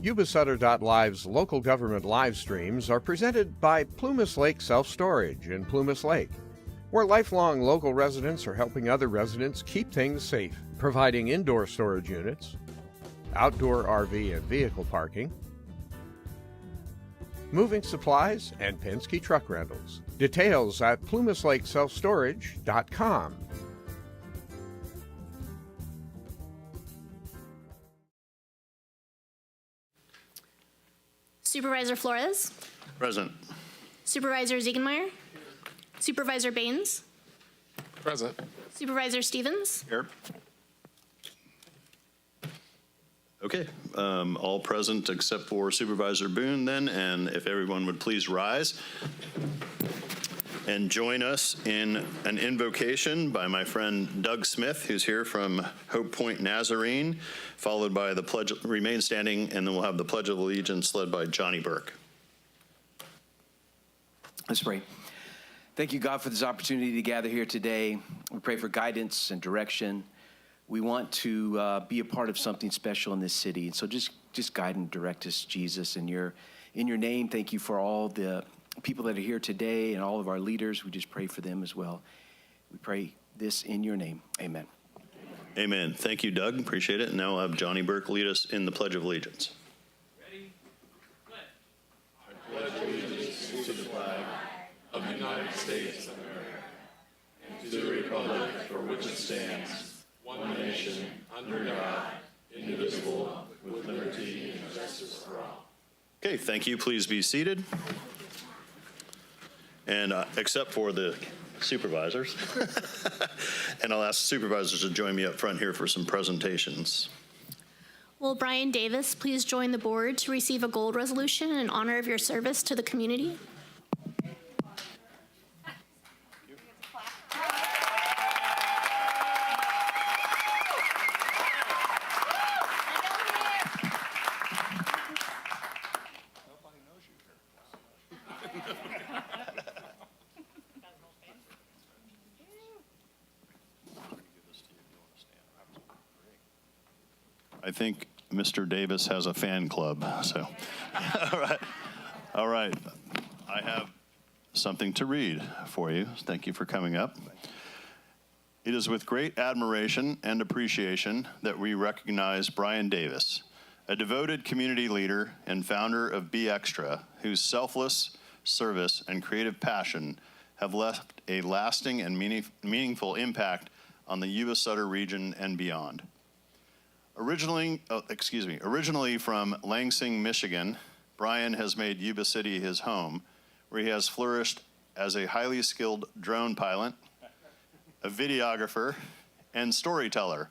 Yuba-Sutter.Live's local government live streams are presented by Plumas Lake Self-Storage in Plumas Lake, where lifelong local residents are helping other residents keep things safe, providing indoor storage units, outdoor RV and vehicle parking, moving supplies, and Penske truck rentals. Details at plumaslakeselfstorage.com. Supervisor Flores. Present. Supervisor Ziegenmeyer. Supervisor Baines. Present. Supervisor Stevens. Here. Okay, all present except for Supervisor Boone then, and if everyone would please rise and join us in an invocation by my friend Doug Smith, who's here from Hope Point Nazarene, followed by the pledge, remain standing, and then we'll have the Pledge of Allegiance led by Johnny Burke. Let's pray. Thank you, God, for this opportunity to gather here today. We pray for guidance and direction. We want to be a part of something special in this city. And so just guide and direct us, Jesus, in your name. Thank you for all the people that are here today and all of our leaders. We just pray for them as well. We pray this in your name. Amen. Amen. Thank you, Doug. Appreciate it. And now I'll have Johnny Burke lead us in the Pledge of Allegiance. Ready? Pledge. I pledge allegiance to the flag of the United States of America and to the republic for which it stands, one nation, under God, indivisible, with liberty and justice for all. Okay, thank you. Please be seated. And except for the supervisors. And I'll ask supervisors to join me up front here for some presentations. Will Brian Davis please join the board to receive a gold resolution in honor of your service to the community? I think Mr. Davis has a fan club, so. All right. I have something to read for you. Thank you for coming up. It is with great admiration and appreciation that we recognize Brian Davis, a devoted community leader and founder of Be Extra, whose selfless service and creative passion have left a lasting and meaningful impact on the Yuba-Sutter region and beyond. Originally from Lansing, Michigan, Brian has made Yuba City his home, where he has flourished as a highly skilled drone pilot, a videographer, and storyteller,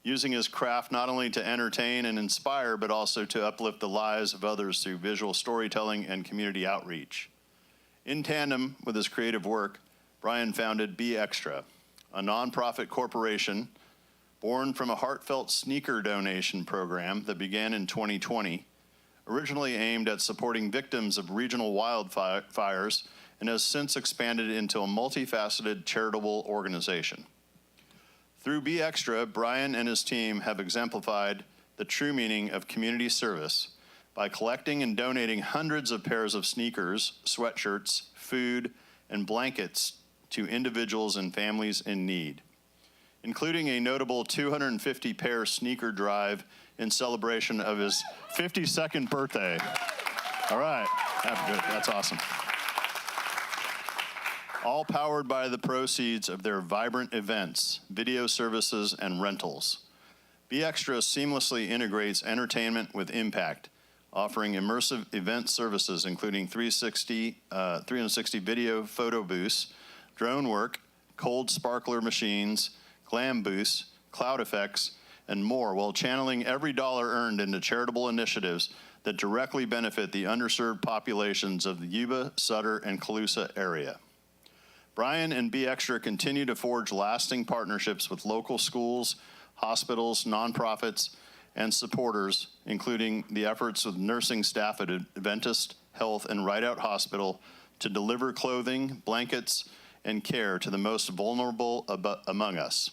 using his craft not only to entertain and inspire, but also to uplift the lives of others through visual storytelling and community outreach. In tandem with his creative work, Brian founded Be Extra, a nonprofit corporation born from a heartfelt sneaker donation program that began in 2020, originally aimed at supporting victims of regional wildfires, and has since expanded into a multifaceted charitable organization. Through Be Extra, Brian and his team have exemplified the true meaning of community service by collecting and donating hundreds of pairs of sneakers, sweatshirts, food, and blankets to individuals and families in need, including a notable 250-pair sneaker drive in celebration of his 52nd birthday. All right, that's awesome. All powered by the proceeds of their vibrant events, video services, and rentals. Be Extra seamlessly integrates entertainment with impact, offering immersive event services including 360 video photo booths, drone work, cold sparkler machines, glam booths, cloud effects, and more, while channeling every dollar earned into charitable initiatives that directly benefit the underserved populations of the Yuba, Sutter, and Colusa area. Brian and Be Extra continue to forge lasting partnerships with local schools, hospitals, nonprofits, and supporters, including the efforts with nursing staff at Adventist Health and Rideout Hospital to deliver clothing, blankets, and care to the most vulnerable among us.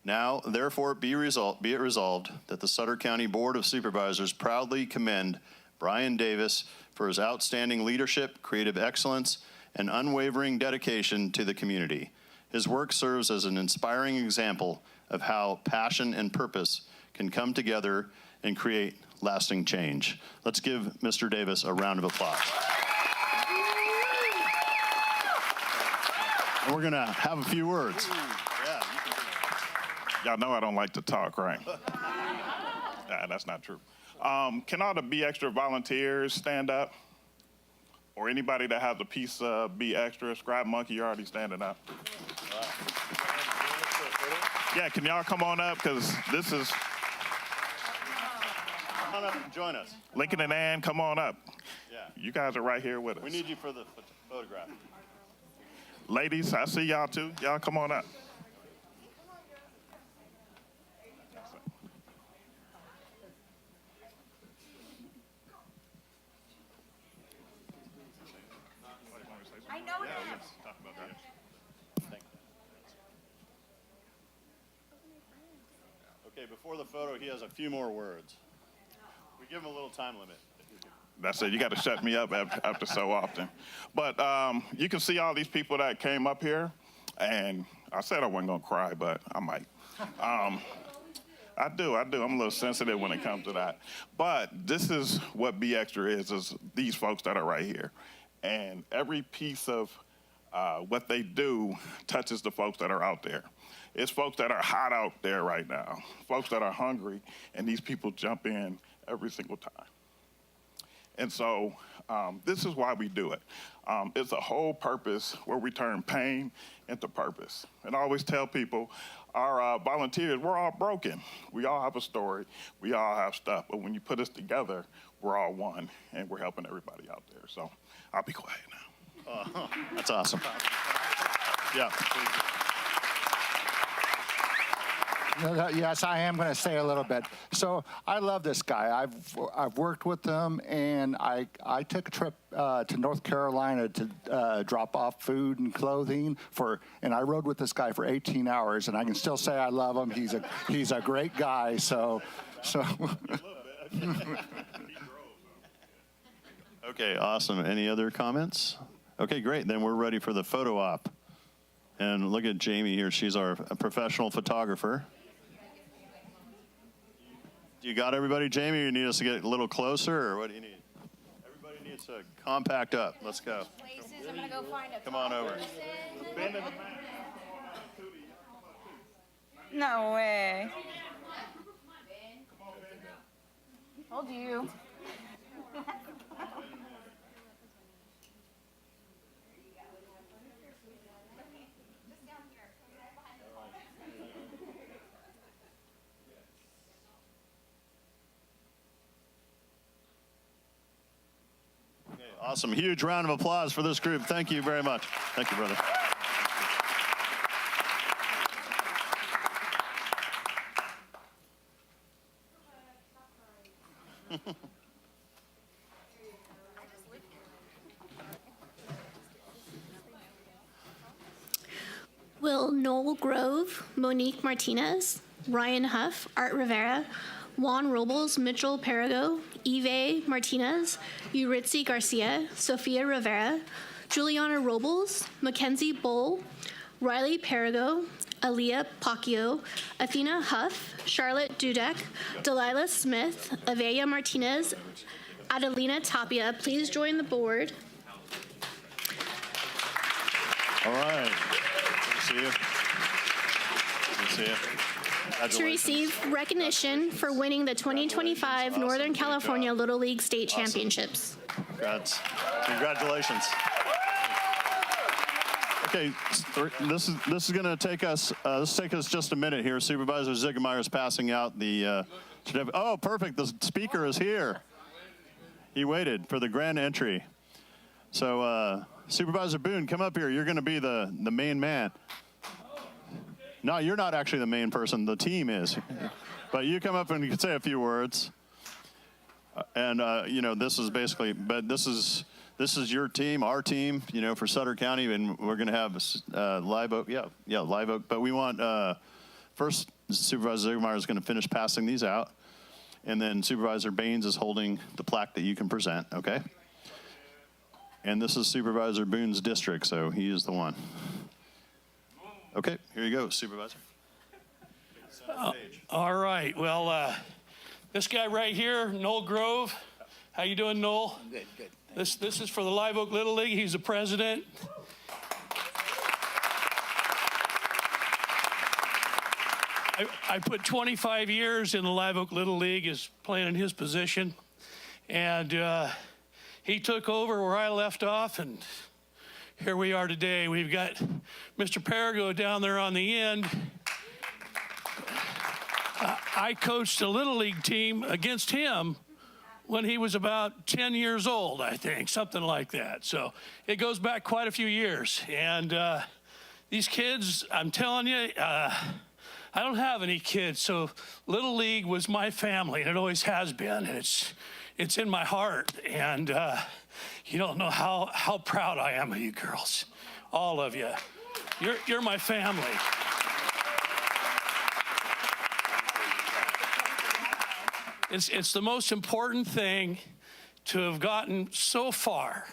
Now, therefore, be it resolved that the Sutter County Board of Supervisors proudly commend Brian Davis for his outstanding leadership, creative excellence, and unwavering dedication to the community. His work serves as an inspiring example of how passion and purpose can come together and create lasting change. Let's give Mr. Davis a round of applause. And we're gonna have a few words. Yeah. Y'all know I don't like to talk, right? Nah, that's not true. Can all the Be Extra volunteers stand up? Or anybody that has a piece of Be Extra, Scribe Monkey, you're already standing up. Yeah, can y'all come on up? Because this is... Come on up and join us. Lincoln and Ann, come on up. Yeah. You guys are right here with us. We need you for the photograph. Ladies, I see y'all too. Y'all come on up. I know it is. Okay, before the photo, he has a few more words. We give him a little time limit. That's it. You got to shut me up after so often. But you can see all these people that came up here, and I said I wasn't going to cry, but I might. I do. I'm a little sensitive when it comes to that. But this is what Be Extra is these folks that are right here. And every piece of what they do touches the folks that are out there. It's folks that are hot out there right now, folks that are hungry, and these people jump in every single time. And so this is why we do it. It's a whole purpose where we turn pain into purpose. And I always tell people, our volunteers, we're all broken. We all have a story. We all have stuff. But when you put us together, we're all one, and we're helping everybody out there. So I'll be quiet now. That's awesome. Yeah. Yes, I am going to say a little bit. So I love this guy. I've worked with him, and I took a trip to North Carolina to drop off food and clothing and I rode with this guy for 18 hours, and I can still say I love him. He's a great guy. So. Okay, awesome. Any other comments? Okay, great. Then we're ready for the photo op. And look at Jamie here. She's our professional photographer. You got everybody, Jamie? You need us to get a little closer, or what do you need? Everybody needs to compact up. Let's go. Places, I'm gonna go find a Come on over. No way. Told you. Awesome. Huge round of applause for this group. Thank you very much. Thank you, brother. Will Noel Grove, Monique Martinez, Ryan Huff, Art Rivera, Juan Robles, Mitchell Perigo, Eve Martinez, Euritzi Garcia, Sofia Rivera, Juliana Robles, Mackenzie Bull, Riley Perigo, Aaliyah Pacquiao, Athena Huff, Charlotte Dudek, Delilah Smith, Avella Martinez, Adelina Tapia. Please join the board. All right. Good to see you. Good to see you. To receive recognition for winning the 2025 Northern California Little League State Championships. Congrats. Congratulations. Okay, this is going to take us. Just a minute here. Supervisor Ziegemeier is passing out the certificate. Oh, perfect. The speaker is here. He waited for the grand entry. So, Supervisor Boone, come up here. You're going to be the main man. No, you're not actually the main person. The team is. But you come up and you can say a few words. And you know, this is basically. But this is your team, our team. You know, for Sutter County, and we're going to have live oak. Yeah, live oak. But we want First, Supervisor Ziegemeier is going to finish passing these out, and then Supervisor Baines is holding the plaque that you can present, okay? And this is Supervisor Boone's district, so he is the one. Okay, here you go, Supervisor. All right, well, this guy right here, Noel Grove. How you doing, Noel? Good, good. This is for the Live Oak Little League. He's the president. I put 25 years in the Live Oak Little League as playing in his position. And he took over where I left off, and here we are today. We've got Mr. Perigo down there on the end. I coached a Little League team against him when he was about 10 years old, I think, something like that. So it goes back quite a few years. And these kids, I'm telling you, I don't have any kids, so Little League was my family, and it always has been. And it's in my heart, and you don't know how proud I am of you girls, all of you. You're my family. It's the most important thing to have gotten so far.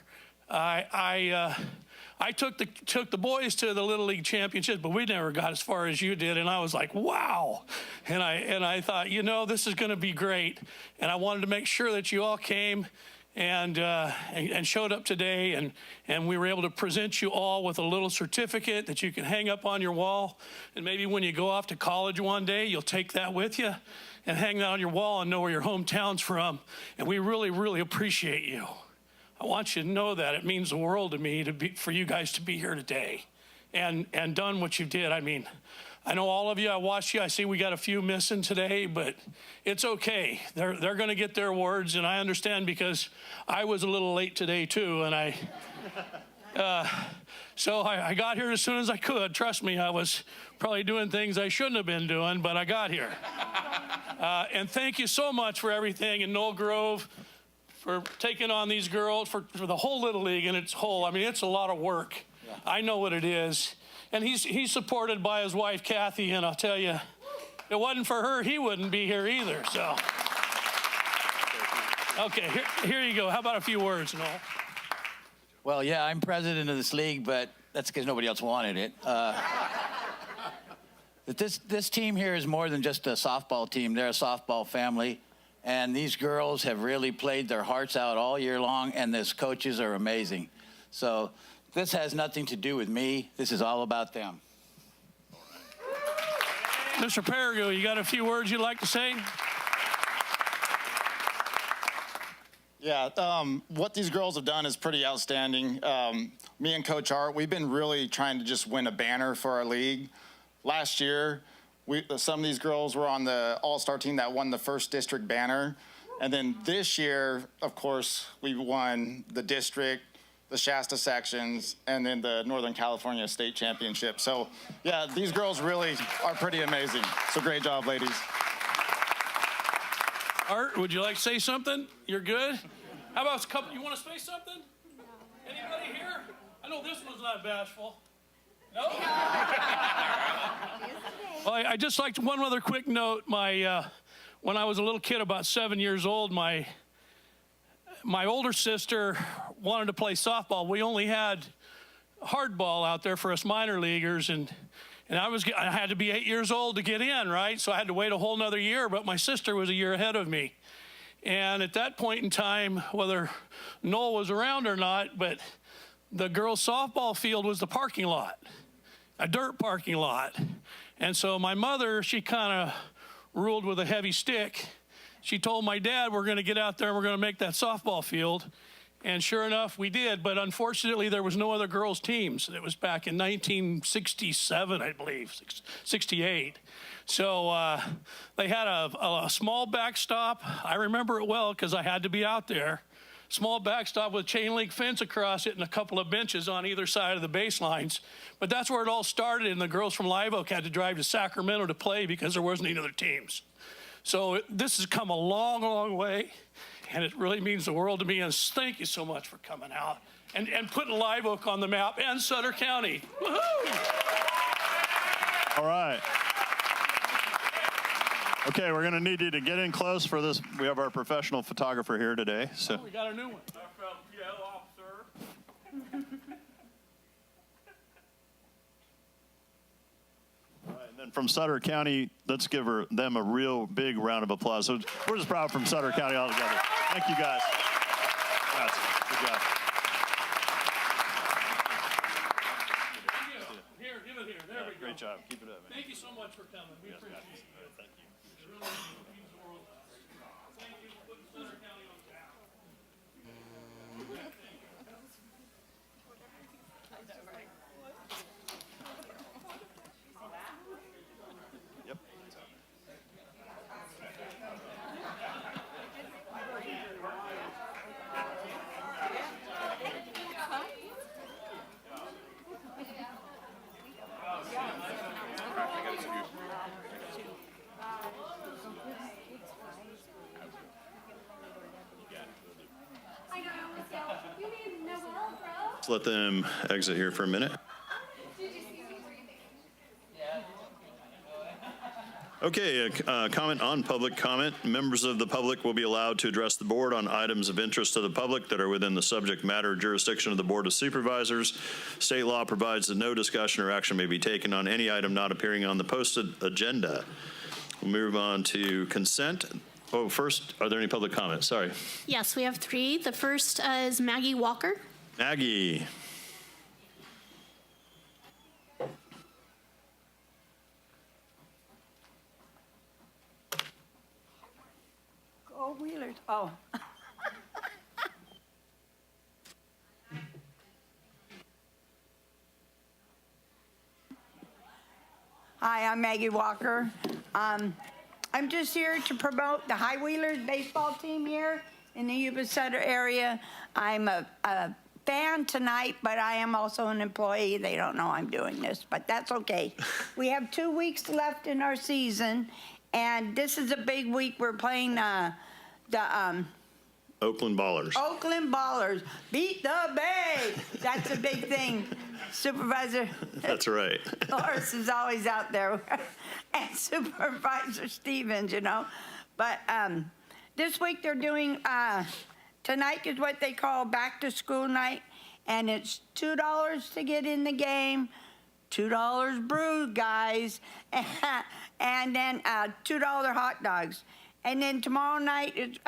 I took the boys to the Little League Championships, but we never got as far as you did, and I was like, wow. And I thought, you know, this is going to be great, and I wanted to make sure that you all came and showed up today, and we were able to present you all with a little certificate that you can hang up on your wall, and maybe when you go off to college one day, you'll take that with you and hang that on your wall and know where your hometown's from, and we really, really appreciate you. I want you to know that. It means the world to me for you guys to be here today and done what you did. I mean, I know all of you, I watched you, I see we got a few missing today, but it's okay. They're going to get their awards, and I understand because I was a little late today too, and so I got here as soon as I could. Trust me, I was probably doing things I shouldn't have been doing, but I got here. And thank you so much for everything, and Noel Grove, for taking on these girls, for the whole Little League in its whole. I mean, it's a lot of work. Yeah. I know what it is. And he's supported by his wife, Kathy, and I'll tell you, if it wasn't for her, he wouldn't be here either, so. Okay, here you go. How about a few words, Noel? Well, yeah, I'm president of this league, but that's because nobody else wanted it. But this team here is more than just a softball team. They're a softball family. And these girls have really played their hearts out all year long, and these coaches are amazing. So this has nothing to do with me. This is all about them. Mr. Perigo, you got a few words you'd like to say? Yeah, what these girls have done is pretty outstanding. Me and Coach Art, we've been really trying to just win a banner for our league. Last year, some of these girls were on the all-star team that won the first district banner. And then this year, of course, we won the district, the Shasta sections, and then the Northern California State Championship. So, yeah, these girls really are pretty amazing. So great job, ladies. Art, would you like to say something? You're good? How about a couple, you want to say something? No. Anybody here? I know this one's not bashful. No? Well, I just like one other quick note. When I was a little kid, about 7 years old, my older sister wanted to play softball. We only had hardball out there for us minor leaguers, and I had to be 8 years old to get in, right? So I had to wait a whole nother year, but my sister was a year ahead of me. And at that point in time, whether Noel was around or not, but the girls' softball field was the parking lot, a dirt parking lot. And so my mother, she kind of ruled with a heavy stick. She told my dad, we're going to get out there and we're going to make that softball field. And sure enough, we did. But unfortunately, there was no other girls' teams. It was back in 1967, I believe, 68. So they had a small backstop. I remember it well because I had to be out there. Small backstop with chain link fence across it and a couple of benches on either side of the baselines. But that's where it all started, and the girls from Live Oak had to drive to Sacramento to play because there wasn't any other teams. So this has come a long, long way, and it really means the world to me, and thank you so much for coming out and putting Live Oak on the map and Sutter County. Woohoo! All right. Okay, we're going to need you to get in close for this. We have our professional photographer here today. So We got a new one. FLPL officer. All right, and then from Sutter County, let's give them a real big round of applause. So we're just proud from Sutter County all together. Thank you, guys. Congrats. Good job. Here, give it here. There we go. Great job. Keep it up, man. Thank you so much for coming. We Yes, appreciate guys. it. All right, thank you. It really means the world to us. Thank you for putting Sutter County on tap. Yep. Let's let them exit here for a minute. Okay, comment on public comment. Members of the public will be allowed to address the board on items of interest to the public that are within the subject matter jurisdiction of the Board of Supervisors. State law provides that no discussion or action may be taken on any item not appearing on the posted agenda. We'll move on to consent. Oh, first, are there any public comments? Sorry. Yes, we have 3. The first is Maggie Walker. Maggie. Go Wheelers. Oh. Hi, I'm Maggie Walker. I'm just here to promote the High Wheelers baseball team here in the Yuba-Sutter area. I'm a fan tonight, but I am also an employee. They don't know I'm doing this, but that's okay. We have 2 weeks left in our season, and this is a big week. We're playing the Oakland Ballers. Oakland Ballers. Beat the Bay. That's a big thing. Supervisor That's right. Horace is always out there. And Supervisor Stevens, you know. But this week they're doing, tonight is what they call back to school night. And it's $2 to get in the game. $2 brew, guys. And then $2 hot dogs. And then tomorrow night is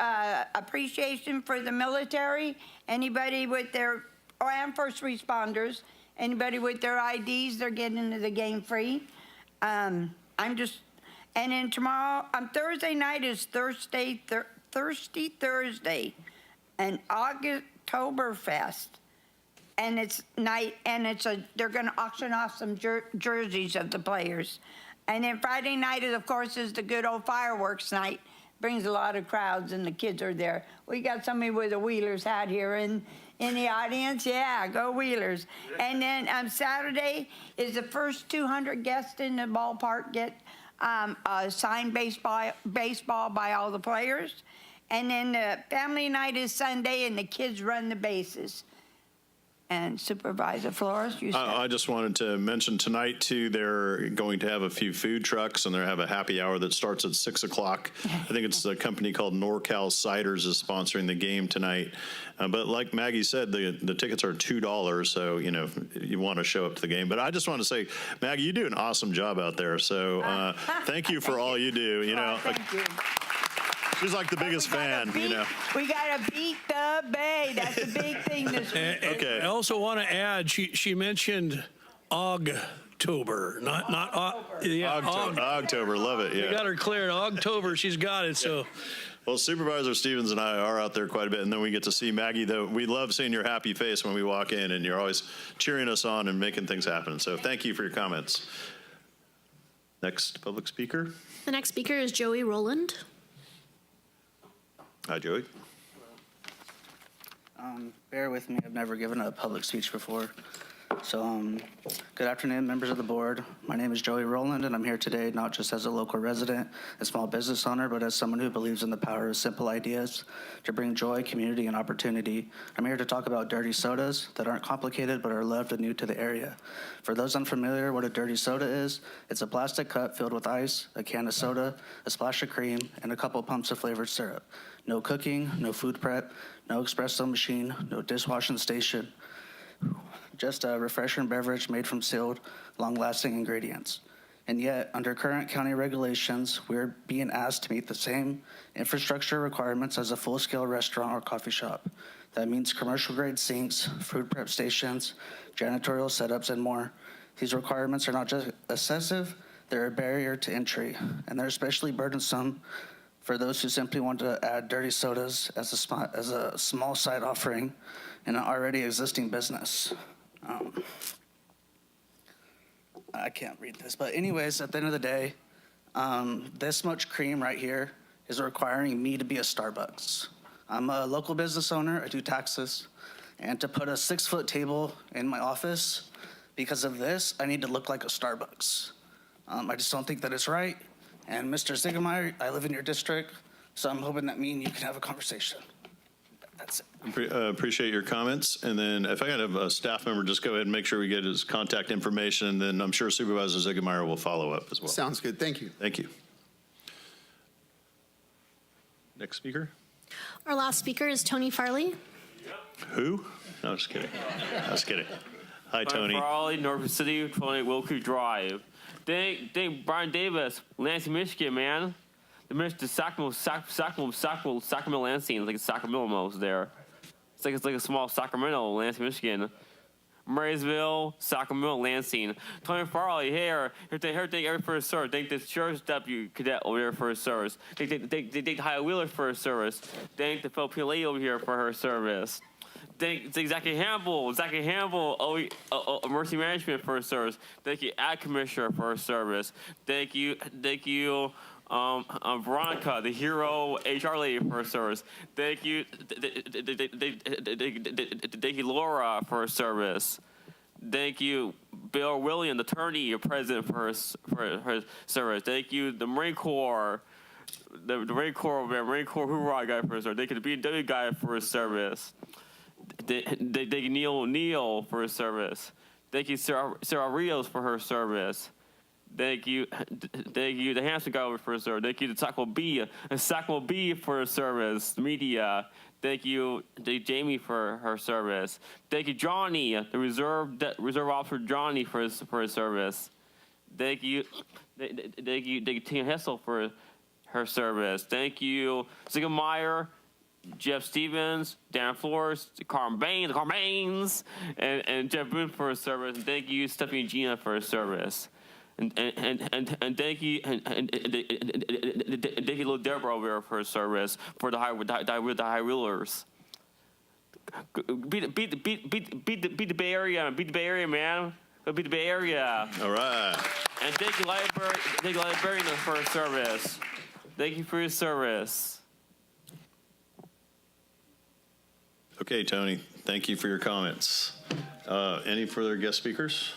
appreciation for the military, anybody with their, and first responders, anybody with their IDs, they're getting into the game free. And then tomorrow, Thursday night is Thirsty Thursday, and Oktoberfest. And it's night, and they're gonna auction off some jerseys of the players. And then Friday night is, of course, is the good old fireworks night. Brings a lot of crowds, and the kids are there. We got somebody with a Wheelers hat here in the audience. Yeah, go Wheelers. And then Saturday is the first 200 guests in the ballpark get signed baseball by all the players. And then the family night is Sunday, and the kids run the bases. And Supervisor Flores, you said. I just wanted to mention tonight, too, they're going to have a few food trucks, and they have a happy hour that starts at 6 o'clock. I think it's a company called NorCal Ciders is sponsoring the game tonight. But like Maggie said, the tickets are $2, so, you know, if you want to show up to the game. But I just want to say, Maggie, you do an awesome job out there. So thank you for all you do. You know, Thank you. She's like the biggest fan, you know. We got to beat the Bay. That's a big thing this week. Okay. I also want to add, she mentioned Ogtober, not yeah, October, love it, We yeah. got her cleared. October, she's got it, so. Well, Supervisor Stevens and I are out there quite a bit, and then we get to see Maggie, though. We love seeing your happy face when we walk in, and you're always cheering us on and making things happen. So thank you for your comments. Next public speaker. The next speaker is Joey Rowland. Hi, Joey. Bear with me, I've never given a public speech before. So, good afternoon, members of the board. My name is Joey Rowland, and I'm here today not just as a local resident and small business owner, but as someone who believes in the power of simple ideas to bring joy, community, and opportunity. I'm here to talk about dirty sodas that aren't complicated but are loved and new to the area. For those unfamiliar what a dirty soda is, it's a plastic cup filled with ice, a can of soda, a splash of cream, and a couple pumps of flavored syrup. No cooking, no food prep, no espresso machine, no dishwashing station. Just a refreshing beverage made from sealed, long-lasting ingredients. And yet, under current county regulations, we're being asked to meet the same infrastructure requirements as a full-scale restaurant or coffee shop. That means commercial-grade sinks, food prep stations, janitorial setups, and more. These requirements are not just excessive, they're a barrier to entry, and they're especially burdensome for those who simply want to add dirty sodas as a small side offering in an already existing business. I can't read this, but anyways, at the end of the day, this much cream right here is requiring me to be a Starbucks. I'm a local business owner, I do taxes, and to put a 6-foot table in my office, because of this, I need to look like a Starbucks. I just don't think that it's right. And Mr. Ziegemeier, I live in your district, so I'm hoping that me and you can have a conversation. That's it. Appreciate your comments. And then if I could have a staff member just go ahead and make sure we get his contact information, and then I'm sure Supervisor Ziegemeier will follow up as well. Sounds good. Thank you. Thank you. Next speaker. Our last speaker is Tony Farley. Who? No, just kidding. I was kidding. Hi, Tony. Farley, North City, 20 Wilkie Drive. Thank Brian Davis, Lansing, Michigan, man. The Sacramento Lansing, like Sacramento almost there. It's like a small Sacramento, Lansing, Michigan. Marysville, Sacramento, Lansing. Tony Farley here thank every first service. Thank the sheriff's deputy cadet over there for her service. Thank High Wheeler for her service. Thank the Filipino lady over here for her service. Thank Zachary Hamble, Emergency Management for her service. Thank you, Ad Commissioner for her service. Thank you, Veronica, the hero HR lady for her service. Thank you, Laura for her service. Thank you, Bill William, the attorney, president for her service. Thank you, the Marine Corps, the Marine Corps hoorah guy for her service. Thank you, the BMW guy for his service. Thank you, Neil for his service. Thank you, Sarah Rios for her service. Thank you, the Hampton guy for his service. Thank you, the Taco B for her service. Media. Thank you, Jamie for her service. Thank you, Johnny, the reserve officer Johnny for his service. Thank you, Tina Hessel for her service. Thank you, Ziegemeier, Jeff Stevens, Dan Flores, Carmen Baines, and Jeff Boone for his service. And thank you, Stephanie Gina for his service. And thank you, and thank you, little Deborah over there for her service for the high wheelers. Beat the Bay Area, man. Go beat the Bay Area. All right. And thank you, librarian for her service. Thank you for your service. Okay, Tony, thank you for your comments. Any further guest speakers?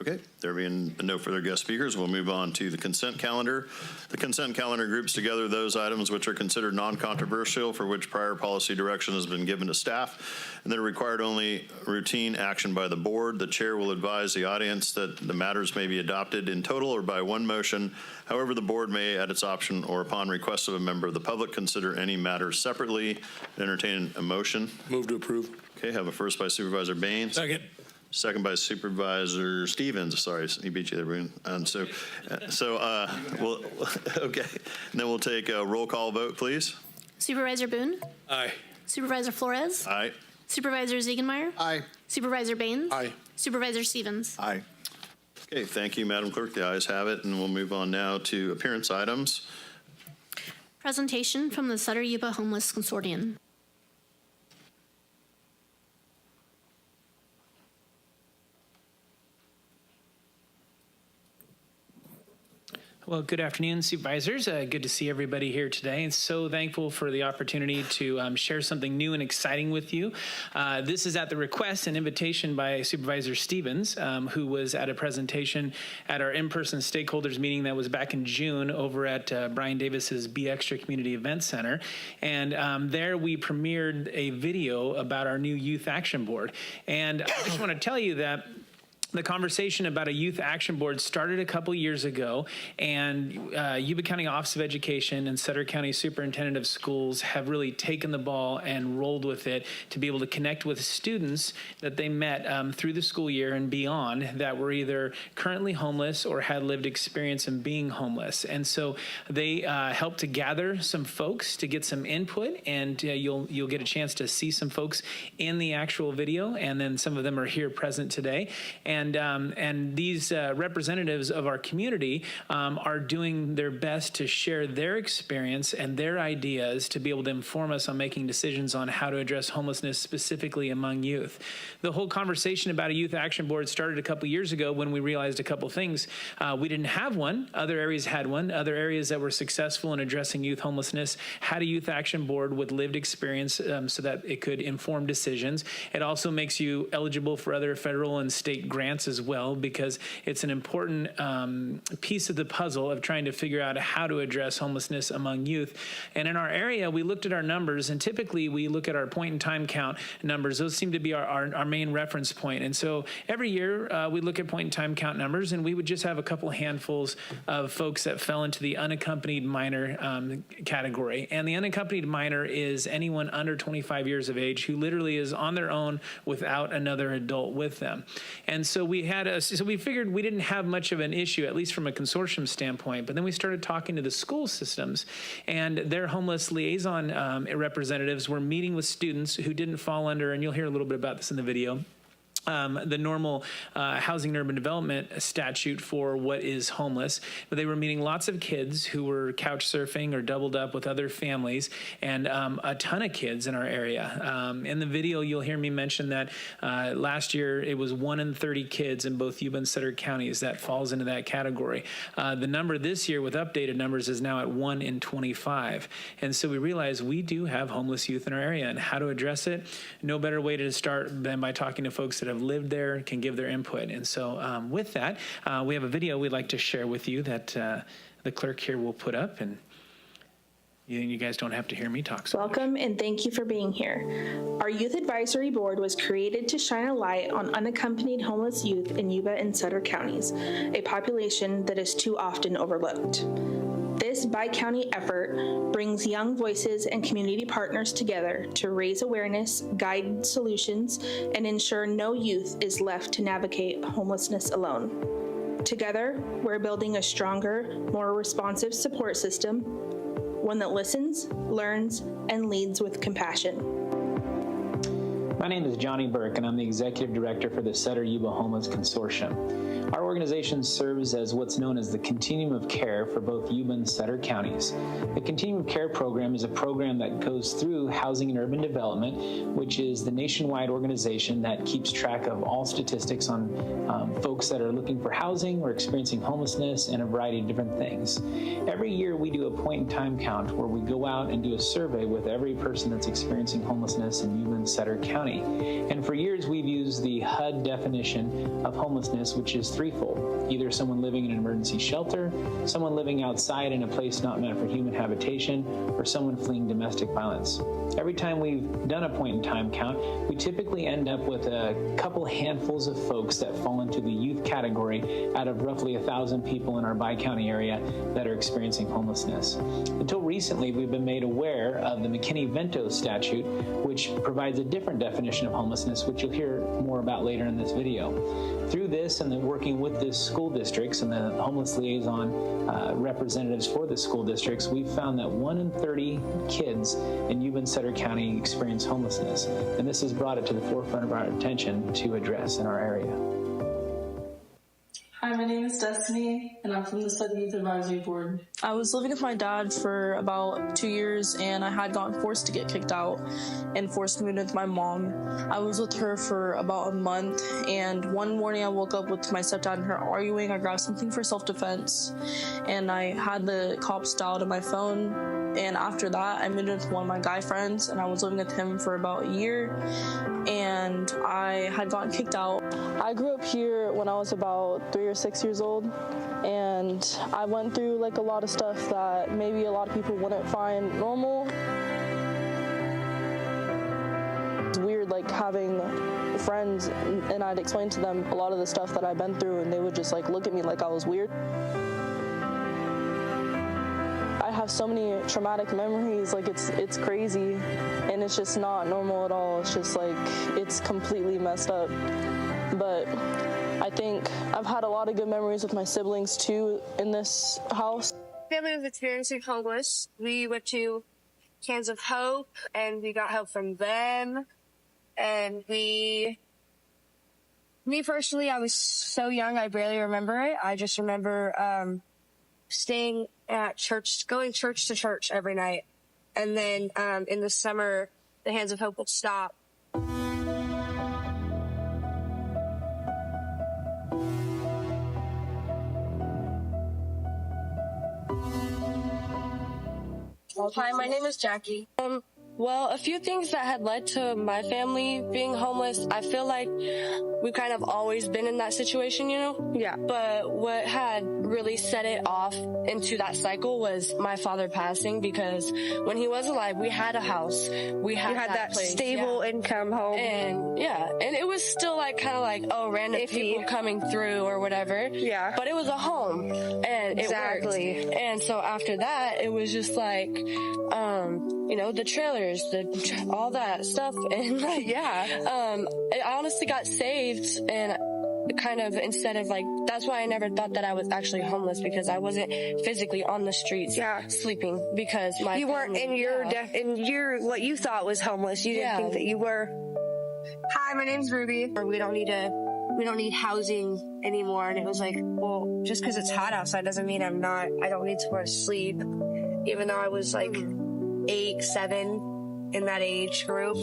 Okay, there being no further guest speakers, we'll move on to the consent calendar. The consent calendar groups together those items which are considered non-controversial, for which prior policy direction has been given to staff, and that are required only routine action by the board. The chair will advise the audience that the matters may be adopted in total or by one motion. However, the board may, at its option or upon request of a member of the public, consider any matter separately. Entertain a motion. Move to approve. Okay, have a first by Supervisor Baines. Second. Second by Supervisor Stevens. Sorry, he beat you there, Boone. We'll okay. And then we'll take a roll call vote, please. Supervisor Boone? Aye. Supervisor Flores? Aye. Supervisor Ziegenmeier? Aye. Supervisor Baines? Aye. Supervisor Stevens? Aye. Okay, thank you, Madam Clerk. The ayes have it, and we'll move on now to appearance items. Presentation from the Sutter Yuba Homeless Consortium. Well, good afternoon, supervisors. Good to see everybody here today. And so thankful for the opportunity to share something new and exciting with you. This is at the request and invitation by Supervisor Stevens, who was at a presentation at our in-person stakeholders meeting that was back in June over at Brian Davis's Be Extra Community Event Center. And there we premiered a video about our new Youth Action Board. And I just want to tell you that the conversation about a youth action board started a couple years ago, and Yuba County Office of Education and Sutter County Superintendent of Schools have really taken the ball and rolled with it to be able to connect with students that they met through the school year and beyond that were either currently homeless or had lived experience in being homeless. And so they helped to gather some folks to get some input, and you'll get a chance to see some folks in the actual video, and then some of them are here present today. And these representatives of our community are doing their best to share their experience and their ideas to be able to inform us on making decisions on how to address homelessness specifically among youth. The whole conversation about a youth action board started a couple years ago when we realized a couple things. We didn't have one. Other areas had one. Other areas that were successful in addressing youth homelessness had a youth action board with lived experience so that it could inform decisions. It also makes you eligible for other federal and state grants as well, because it's an important piece of the puzzle of trying to figure out how to address homelessness among youth. And in our area, we looked at our numbers, and typically we look at our point in time count numbers. Those seem to be our main reference point. And so every year we look at point in time count numbers, and we would just have a couple handfuls of folks that fell into the unaccompanied minor category. And the unaccompanied minor is anyone under 25 years of age who literally is on their own without another adult with them. And so we figured we didn't have much of an issue, at least from a consortium standpoint. But then we started talking to the school systems, and their homeless liaison representatives were meeting with students who didn't fall under, and you'll hear a little bit about this in the video, the normal housing and urban development statute for what is homeless. But they were meeting lots of kids who were couch surfing or doubled up with other families, and a ton of kids in our area. In the video, you'll hear me mention that last year it was 1 in 30 kids in both Yuba and Sutter counties that falls into that category. The number this year with updated numbers is now at 1 in 25. And so we realized we do have homeless youth in our area, and how to address it, no better way to start than by talking to folks that have lived there, can give their input. And so with that, we have a video we'd like to share with you that the clerk here will put up, and you guys don't have to hear me talk. So welcome and thank you for being here. Our Youth Advisory Board was created to shine a light on unaccompanied homeless youth in Yuba and Sutter counties, a population that is too often overlooked. This bi-county effort brings young voices and community partners together to raise awareness, guide solutions, and ensure no youth is left to navigate homelessness alone. Together, we're building a stronger, more responsive support system, one that listens, learns, and leads with compassion. My name is Johnny Burke, and I'm the Executive Director for the Sutter Yuba Homeless Consortium. Our organization serves as what's known as the Continuum of Care for both Yuba and Sutter counties. The Continuum of Care program is a program that goes through Housing and Urban Development, which is the nationwide organization that keeps track of all statistics on folks that are looking for housing or experiencing homelessness and a variety of different things. Every year we do a point-in-time count where we go out and do a survey with every person that's experiencing homelessness in Yuba and Sutter County. And for years we've used the HUD definition of homelessness, which is threefold: either someone living in an emergency shelter, someone living outside in a place not meant for human habitation, or someone fleeing domestic violence. Every time we've done a point-in-time count, we typically end up with a couple handfuls of folks that fall into the youth category out of roughly 1,000 people in our bi-county area that are experiencing homelessness. Until recently, we've been made aware of the McKinney-Vento statute, which provides a different definition of homelessness, which you'll hear more about later in this video. Through this and then working with the school districts and the homeless liaison representatives for the school districts, we've found that 1 in 30 kids in Yuba and Sutter County experience homelessness, and this has brought it to the forefront of our attention to address in our area. Hi, my name is Destiny, and I'm from the Study Youth Advisory Board. I was living with my dad for about 2 years, and I had gotten forced to get kicked out and forced to move in with my mom. I was with her for about a month, and one morning I woke up with my stepdad and her arguing. I grabbed something for self-defense, and I had the cops dialed on my phone. And after that, I moved in with one of my guy friends, and I was living with him for about a year, and I had gotten kicked out. I grew up here when I was about 3 or 6 years old, and I went through like a lot of stuff that maybe a lot of people wouldn't find normal. It's weird like having friends, and I'd explain to them a lot of the stuff that I've been through, and they would just like look at me like I was weird. I have so many traumatic memories, like it's crazy, and it's just not normal at all. It's just like, it's completely messed up. But I think I've had a lot of good memories with my siblings too in this house. Family was experiencing homeless. We went to Cans of Hope, and we got help from them. And me personally, I was so young, I barely remember it. I just remember staying at church, going church to church every night. And then in the summer, the Hands of Hope would stop. Hi, my name is Jackie. Well, a few things that had led to my family being homeless, I feel like we've kind of always been in that situation, you know? Yeah. But what had really set it off into that cycle was my father passing, because when he was alive, we had a house. We had that place, stable income home. And and it was still like kind of like, oh, random people coming through or whatever. Yeah. But it was a home, and it worked. And so after that, it was just like, you know, the trailers, all that stuff, and like, I honestly got saved, and kind of instead of like, that's why I never thought that I was actually homeless, because I wasn't physically on the streets sleeping, because you weren't in your what you thought was homeless. You didn't think that you were. Hi, my name's Ruby. We don't need housing anymore. And it was like, well, just because it's hot outside doesn't mean I don't need somewhere to sleep, even though I was like 8, 7 in that age group.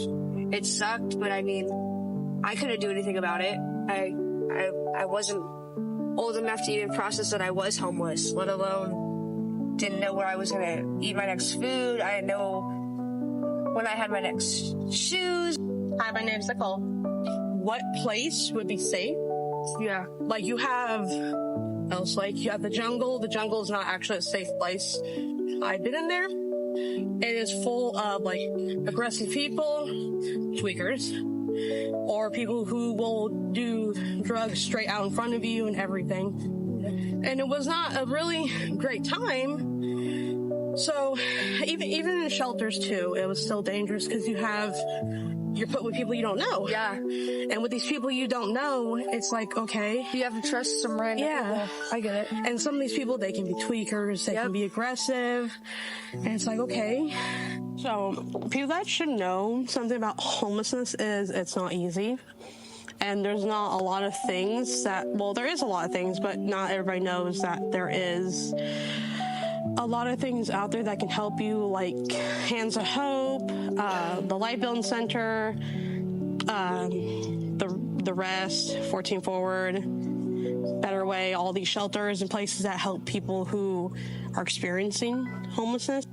It sucked, but I mean, I couldn't do anything about it. I wasn't old enough to even process that I was homeless, let alone didn't know where I was gonna eat my next food. I didn't know when I had my next shoes. Hi, my name's Nicole. What place would be safe? Yeah. Like you have the jungle. The jungle is not actually a safe place. I've been in there. It is full of like aggressive people, tweakers, or people who will do drugs straight out in front of you and everything. And it was not a really great time. So even in shelters too, it was still dangerous, because you're put with people you don't know. Yeah. And with these people you don't know, it's like, okay. You have to trust some random people. I get it. And some of these people, they can be tweakers, they can be aggressive. And it's like, okay. So people that should know something about homelessness is it's not easy. And there's not a lot of things there is a lot of things, but not everybody knows that there is a lot of things out there that can help you, like Hands of Hope, the Light Building Center, the Rest, 14 Forward, Better Way, all these shelters and places that help people who are experiencing homelessness.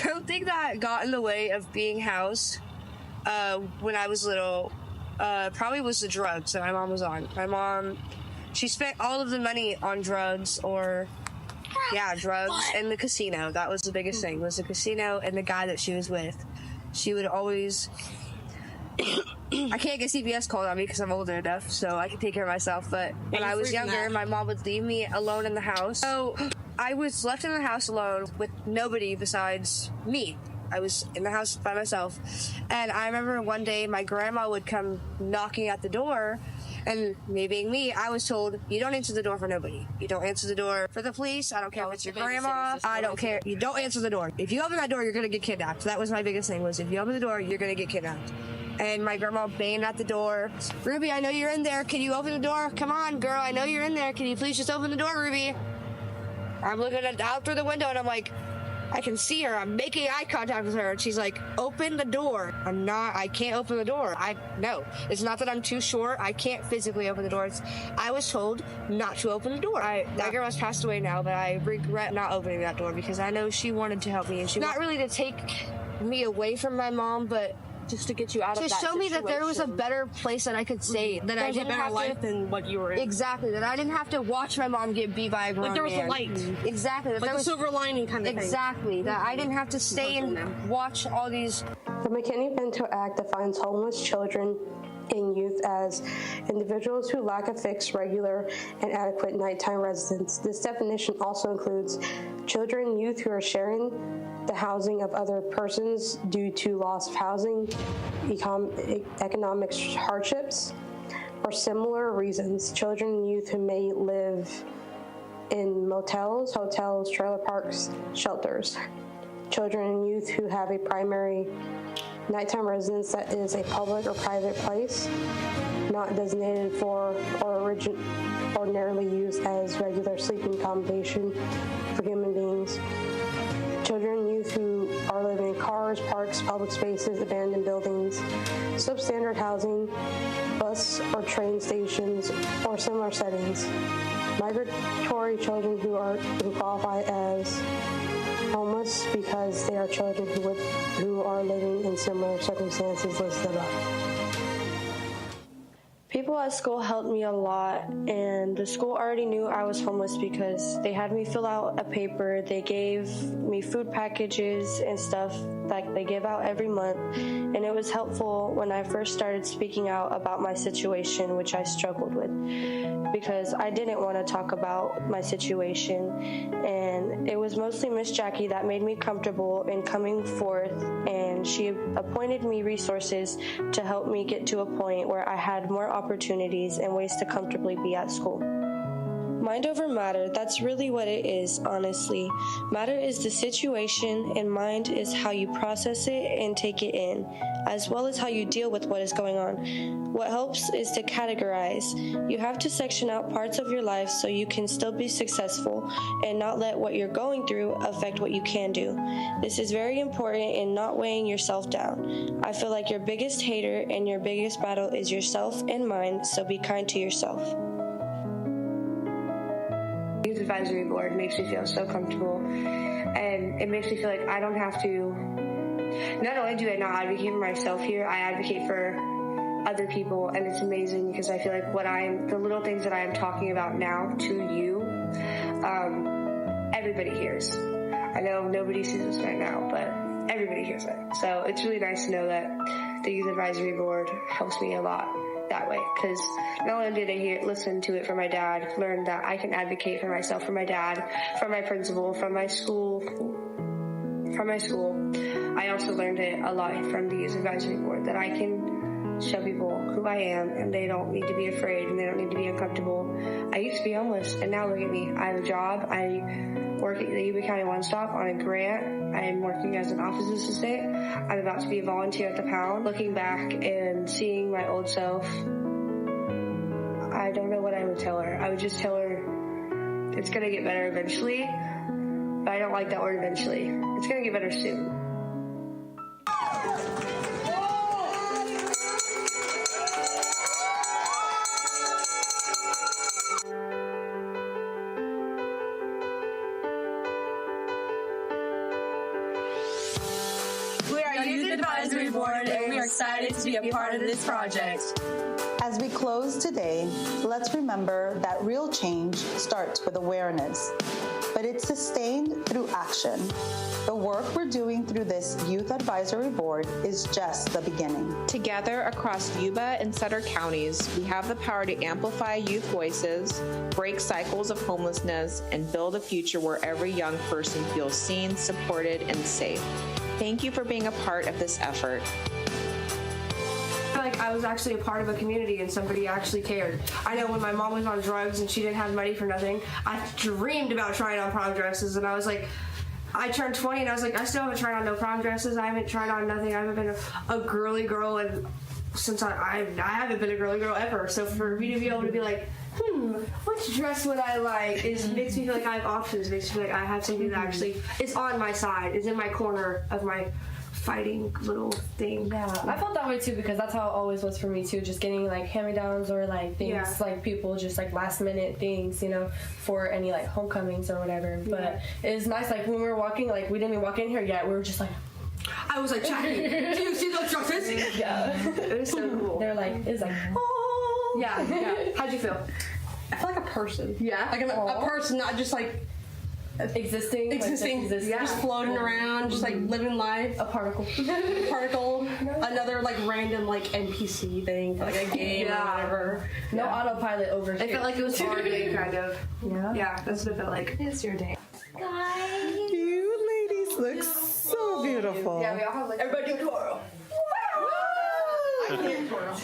I don't think that got in the way of being housed when I was little. Probably was the drugs that my mom was on. My mom, she spent all of the money on drugs drugs and the casino. That was the biggest thing, was the casino and the guy that she was with. She would always... I can't get CPS called on me because I'm older enough, so I can take care of myself. But when I was younger, my mom would leave me alone in the house. So I was left in the house alone with nobody besides me. I was in the house by myself. And I remember one day my grandma would come knocking at the door, and me being me, I was told, you don't answer the door for nobody. You don't answer the door for the police. I don't care if it's your grandma. I don't care. You don't answer the door. If you open that door, you're going to get kidnapped. That was my biggest thing, was if you open the door, you're going to get kidnapped. and my grandma banging at the door. Ruby, I know you're in there. Can you open the door? Come on, girl. I know you're in there. Can you please just open the door, Ruby? I'm looking out through the window, and I'm like, I can see her. I'm making eye contact with her, and she's like, open the door. I can't open the door. No. It's not that I'm too short. I can't physically open the door. I was told not to open the door. That girl has passed away now, but I regret not opening that door because I know she wanted to help me, and she not really to take me away from my mom, but just to get you out of that to show me that there was a better place that I could stay. That I didn't have life than what you were in. Exactly. That I didn't have to watch my mom get beat by a grown man. Like there was a light. Exactly. That like there was a silver lining kind of thing. Exactly. That I didn't have to stay and watch all these. The McKinney-Pinto Act defines homeless children and youth as individuals who lack a fixed, regular, and adequate nighttime residence. This definition also includes children and youth who are sharing the housing of other persons due to loss of housing, economic hardships, or similar reasons. Children and youth who may live in motels, hotels, trailer parks, shelters. Children and youth who have a primary nighttime residence that is a public or private place, not designated for or ordinarily used as regular sleeping accommodation for human beings. Children and youth who are living in cars, parks, public spaces, abandoned buildings, substandard housing, bus or train stations, or similar settings. Migratory children who qualify as homeless because they are children who are living in similar circumstances listed above. People at school helped me a lot, and the school already knew I was homeless because they had me fill out a paper. They gave me food packages and stuff that they give out every month, and it was helpful when I first started speaking out about my situation, which I struggled with because I didn't want to talk about my situation, and it was mostly Miss Jackie that made me comfortable in coming forth, and she appointed me resources to help me get to a point where I had more opportunities and ways to comfortably be at school. Mind over matter, that's really what it is, honestly. Matter is the situation, and mind is how you process it and take it in, as well as how you deal with what is going on. What helps is to categorize. You have to section out parts of your life so you can still be successful and not let what you're going through affect what you can do. This is very important in not weighing yourself down. I feel like your biggest hater and your biggest battle is yourself and mind, so be kind to yourself. Youth Advisory Board makes me feel so comfortable, and it makes me feel like I don't have to, not only do I not advocate for myself here, I advocate for other people, and it's amazing because I feel like the little things that I am talking about now to you, everybody hears. I know nobody sees this right now, but everybody hears it. So it's really nice to know that the Youth Advisory Board helps me a lot that way, because not only did I listen to it from my dad, learn that I can advocate for myself, from my dad, from my principal, from my school, I also learned it a lot from the Youth Advisory Board, that I can show people who I am, and they don't need to be afraid, and they don't need to be uncomfortable. I used to be homeless, and now look at me. I have a job. I work at the Yuba County One Stop on a grant. I am working as an office assistant. I'm about to be a volunteer at the Pound. Looking back and seeing my old self, I don't know what I would tell her. I would just tell her it's going to get better eventually, but I don't like that word eventually. It's going to get better soon. We are Youth Advisory Board, and we are excited to be a part of this project. As we close today, let's remember that real change starts with awareness, but it's sustained through action. The work we're doing through this Youth Advisory Board is just the beginning. Together across Yuba and Sutter counties, we have the power to amplify youth voices, break cycles of homelessness, and build a future where every young person feels seen, supported, and safe. Thank you for being a part of this effort. Like I was actually a part of a community and somebody actually cared. I know when my mom was on drugs and she didn't have money for nothing, I dreamed about trying on prom dresses, and I was like, I turned 20 and I was like, I still haven't tried on no prom dresses. I haven't tried on nothing. I haven't been a girly girl in since I haven't been a girly girl ever, so for me to be able to be like, which dress would I like, makes me feel like I have options, makes me feel like I have something that actually is on my side, is in my corner of my fighting little thing. Yeah, I felt that way too because that's how it always was for me too, just getting like hand-me-downs or like things like people just like last minute things, you know, for any like homecomings or whatever. But it was nice, like when we were walking, like we didn't even walk in here yet, we were just like, I was like, Jackie, do you see those dresses? Yeah. It was so cool. They're like, it was like, oh. Yeah. How'd you feel? I feel like a person. Yeah? Like a person, not just like existing, like, just floating around, just like living life. A particle. Another like random like NPC thing for like a game or whatever. No autopilot over here. It felt like it was our day, kind of. Yeah, that's what it felt like. It's your day. You ladies look so beautiful. Yeah, we all have like everybody do Toro. I can't Toro.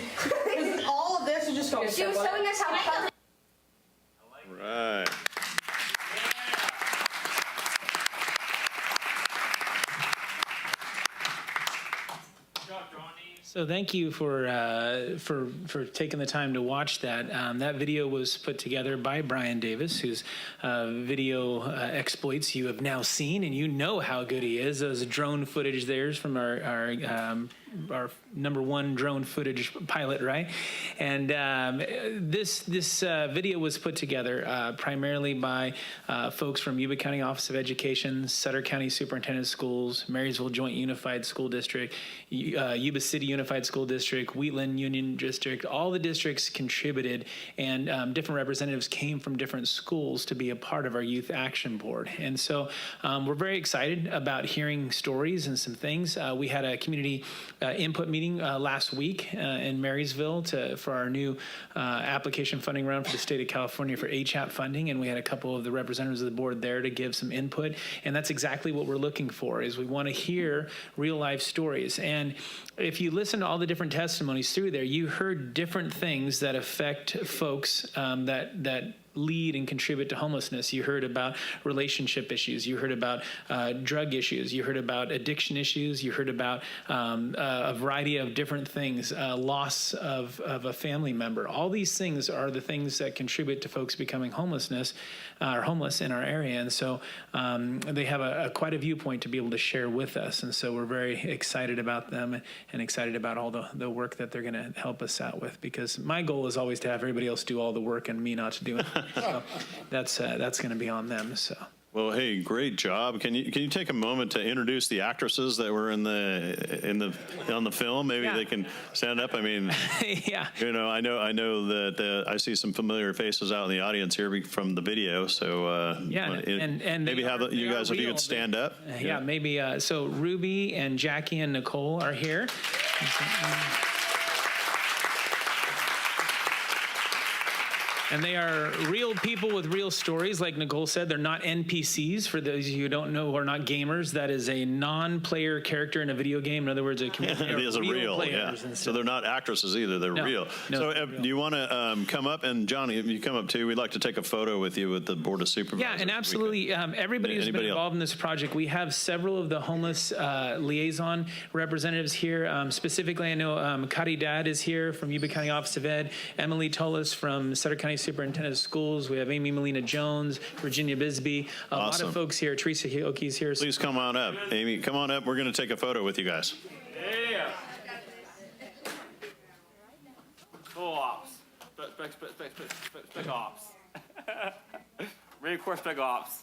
All of this is just going. She was showing us how to. Right. So thank you for taking the time to watch that. That video was put together by Brian Davis, whose video exploits you have now seen, and you know how good he is. Those drone footage there's from our #1 drone footage pilot, right? And this video was put together primarily by folks from Yuba County Office of Education, Sutter County Superintendent of Schools, Marysville Joint Unified School District, Yuba City Unified School District, Wheatland Union District. All the districts contributed, and different representatives came from different schools to be a part of our Youth Action Board. And so we're very excited about hearing stories and some things. We had a community input meeting last week in Marysville for our new application funding round for the state of California for HAP funding, and we had a couple of the representatives of the board there to give some input, and that's exactly what we're looking for, is we want to hear real life stories. And if you listen to all the different testimonies through there, you heard different things that affect folks that lead and contribute to homelessness. You heard about relationship issues. You heard about drug issues. You heard about addiction issues. You heard about a variety of different things, loss of a family member. All these things are the things that contribute to folks becoming homeless in our area. And so they have quite a viewpoint to be able to share with us. And so we're very excited about them and excited about all the work that they're going to help us out with, because my goal is always to have everybody else do all the work and me not to do it. So that's going to be on them. So. Well, hey, great job. Can you take a moment to introduce the actresses that were on the film? Maybe they can stand up. I mean, yeah. You know, I know that I see some familiar faces out in the audience here from the video. So and maybe if you could stand up. Yeah, maybe. So Ruby and Jackie and Nicole are here. And they are real people with real stories. Like Nicole said, they're not NPCs. For those of you who don't know, who are not gamers, that is a non-player character in a video game. In other words, it is a real, yeah. So they're not actresses either. They're real. So do you want to come up? And Johnny, if you come up too, we'd like to take a photo with you with the Board of Supervisors. Yeah, and absolutely. Everybody who's been involved in this project, we have several of the homeless liaison representatives here. Specifically, I know Kari Dad is here from Yuba County Office of Ed, Emily Tolis from Sutter County Superintendent of Schools. We have Amy Molina Jones, Virginia Bisbee, a lot of folks here. Teresa Hioki's here. Please come on up. Amy, come on up. We're going to take a photo with you guys. Yeah. Full ops. Spec ops. Marine Corps spec ops.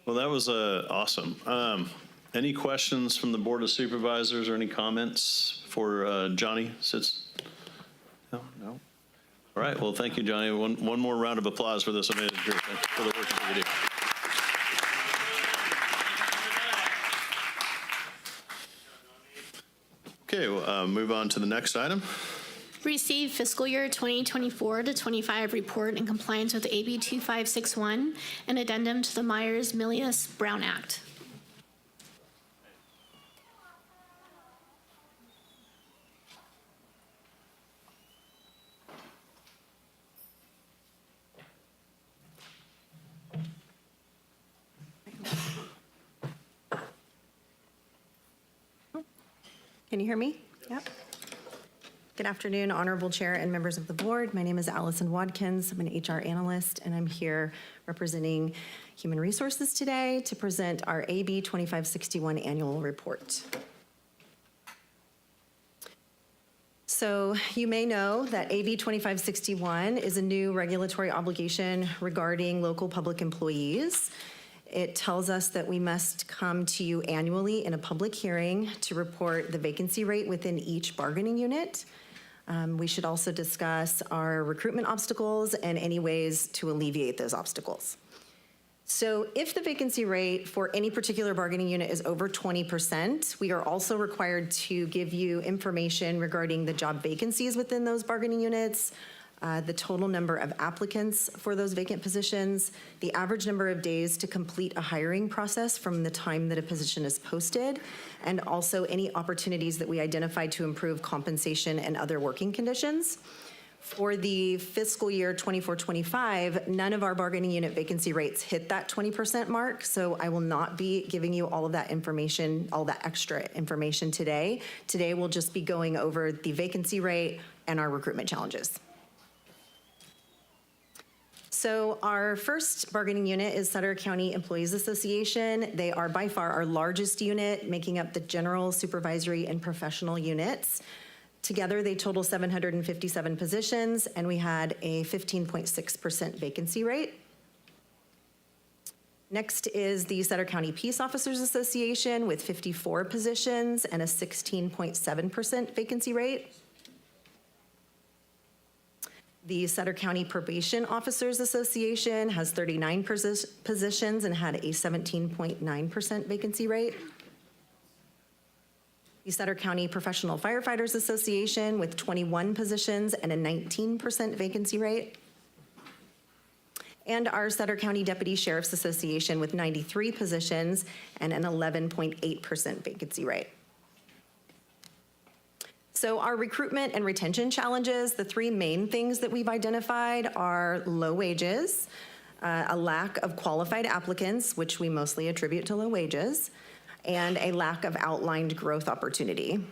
Well, that was awesome. Any questions from the Board of Supervisors or any comments for Johnny? No? All right, well, thank you, Johnny. One more round of applause for this amazing group. Thank you for the work that you do. Okay, we'll move on to the next item. Receive fiscal year 2024 to 25 report in compliance with AB 2561 and addendum to the Myers-Milius-Brown Act. Can you hear me? Yep. Good afternoon, Honorable Chair and members of the board. My name is Allison Wadkins. I'm an HR analyst, and I'm here representing Human Resources today to present our AB 2561 annual report. So you may know that AB 2561 is a new regulatory obligation regarding local public employees. It tells us that we must come to you annually in a public hearing to report the vacancy rate within each bargaining unit. We should also discuss our recruitment obstacles and any ways to alleviate those obstacles. So if the vacancy rate for any particular bargaining unit is over 20%, we are also required to give you information regarding the job vacancies within those bargaining units, the total number of applicants for those vacant positions, the average number of days to complete a hiring process from the time that a position is posted, and also any opportunities that we identified to improve compensation and other working conditions. For the fiscal year 24-25, none of our bargaining unit vacancy rates hit that 20% mark, so I will not be giving you all of that information, all that extra information today. Today we'll just be going over the vacancy rate and our recruitment challenges. So our first bargaining unit is Sutter County Employees Association. They are by far our largest unit, making up the general, supervisory, and professional units. Together, they total 757 positions, and we had a 15.6% vacancy rate. Next is the Sutter County Peace Officers Association with 54 positions and a 16.7% vacancy rate. The Sutter County Probation Officers Association has 39 positions and had a 17.9% vacancy rate. The Sutter County Professional Firefighters Association with 21 positions and a 19% vacancy rate. And our Sutter County Deputy Sheriff's Association with 93 positions and an 11.8% vacancy rate. So our recruitment and retention challenges, the three main things that we've identified are low wages, a lack of qualified applicants, which we mostly attribute to low wages, and a lack of outlined growth opportunity.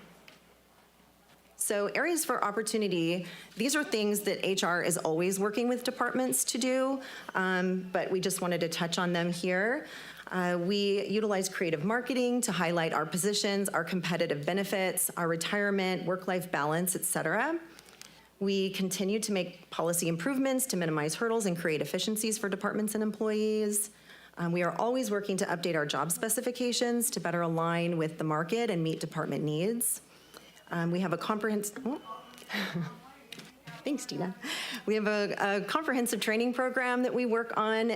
So areas for opportunity, these are things that HR is always working with departments to do, but we just wanted to touch on them here. We utilize creative marketing to highlight our positions, our competitive benefits, our retirement, work-life balance, et cetera. We continue to make policy improvements to minimize hurdles and create efficiencies for departments and employees. We are always working to update our job specifications to better align with the market and meet department needs. We have a comprehensive, thanks, Tina. We have a comprehensive training program that we work on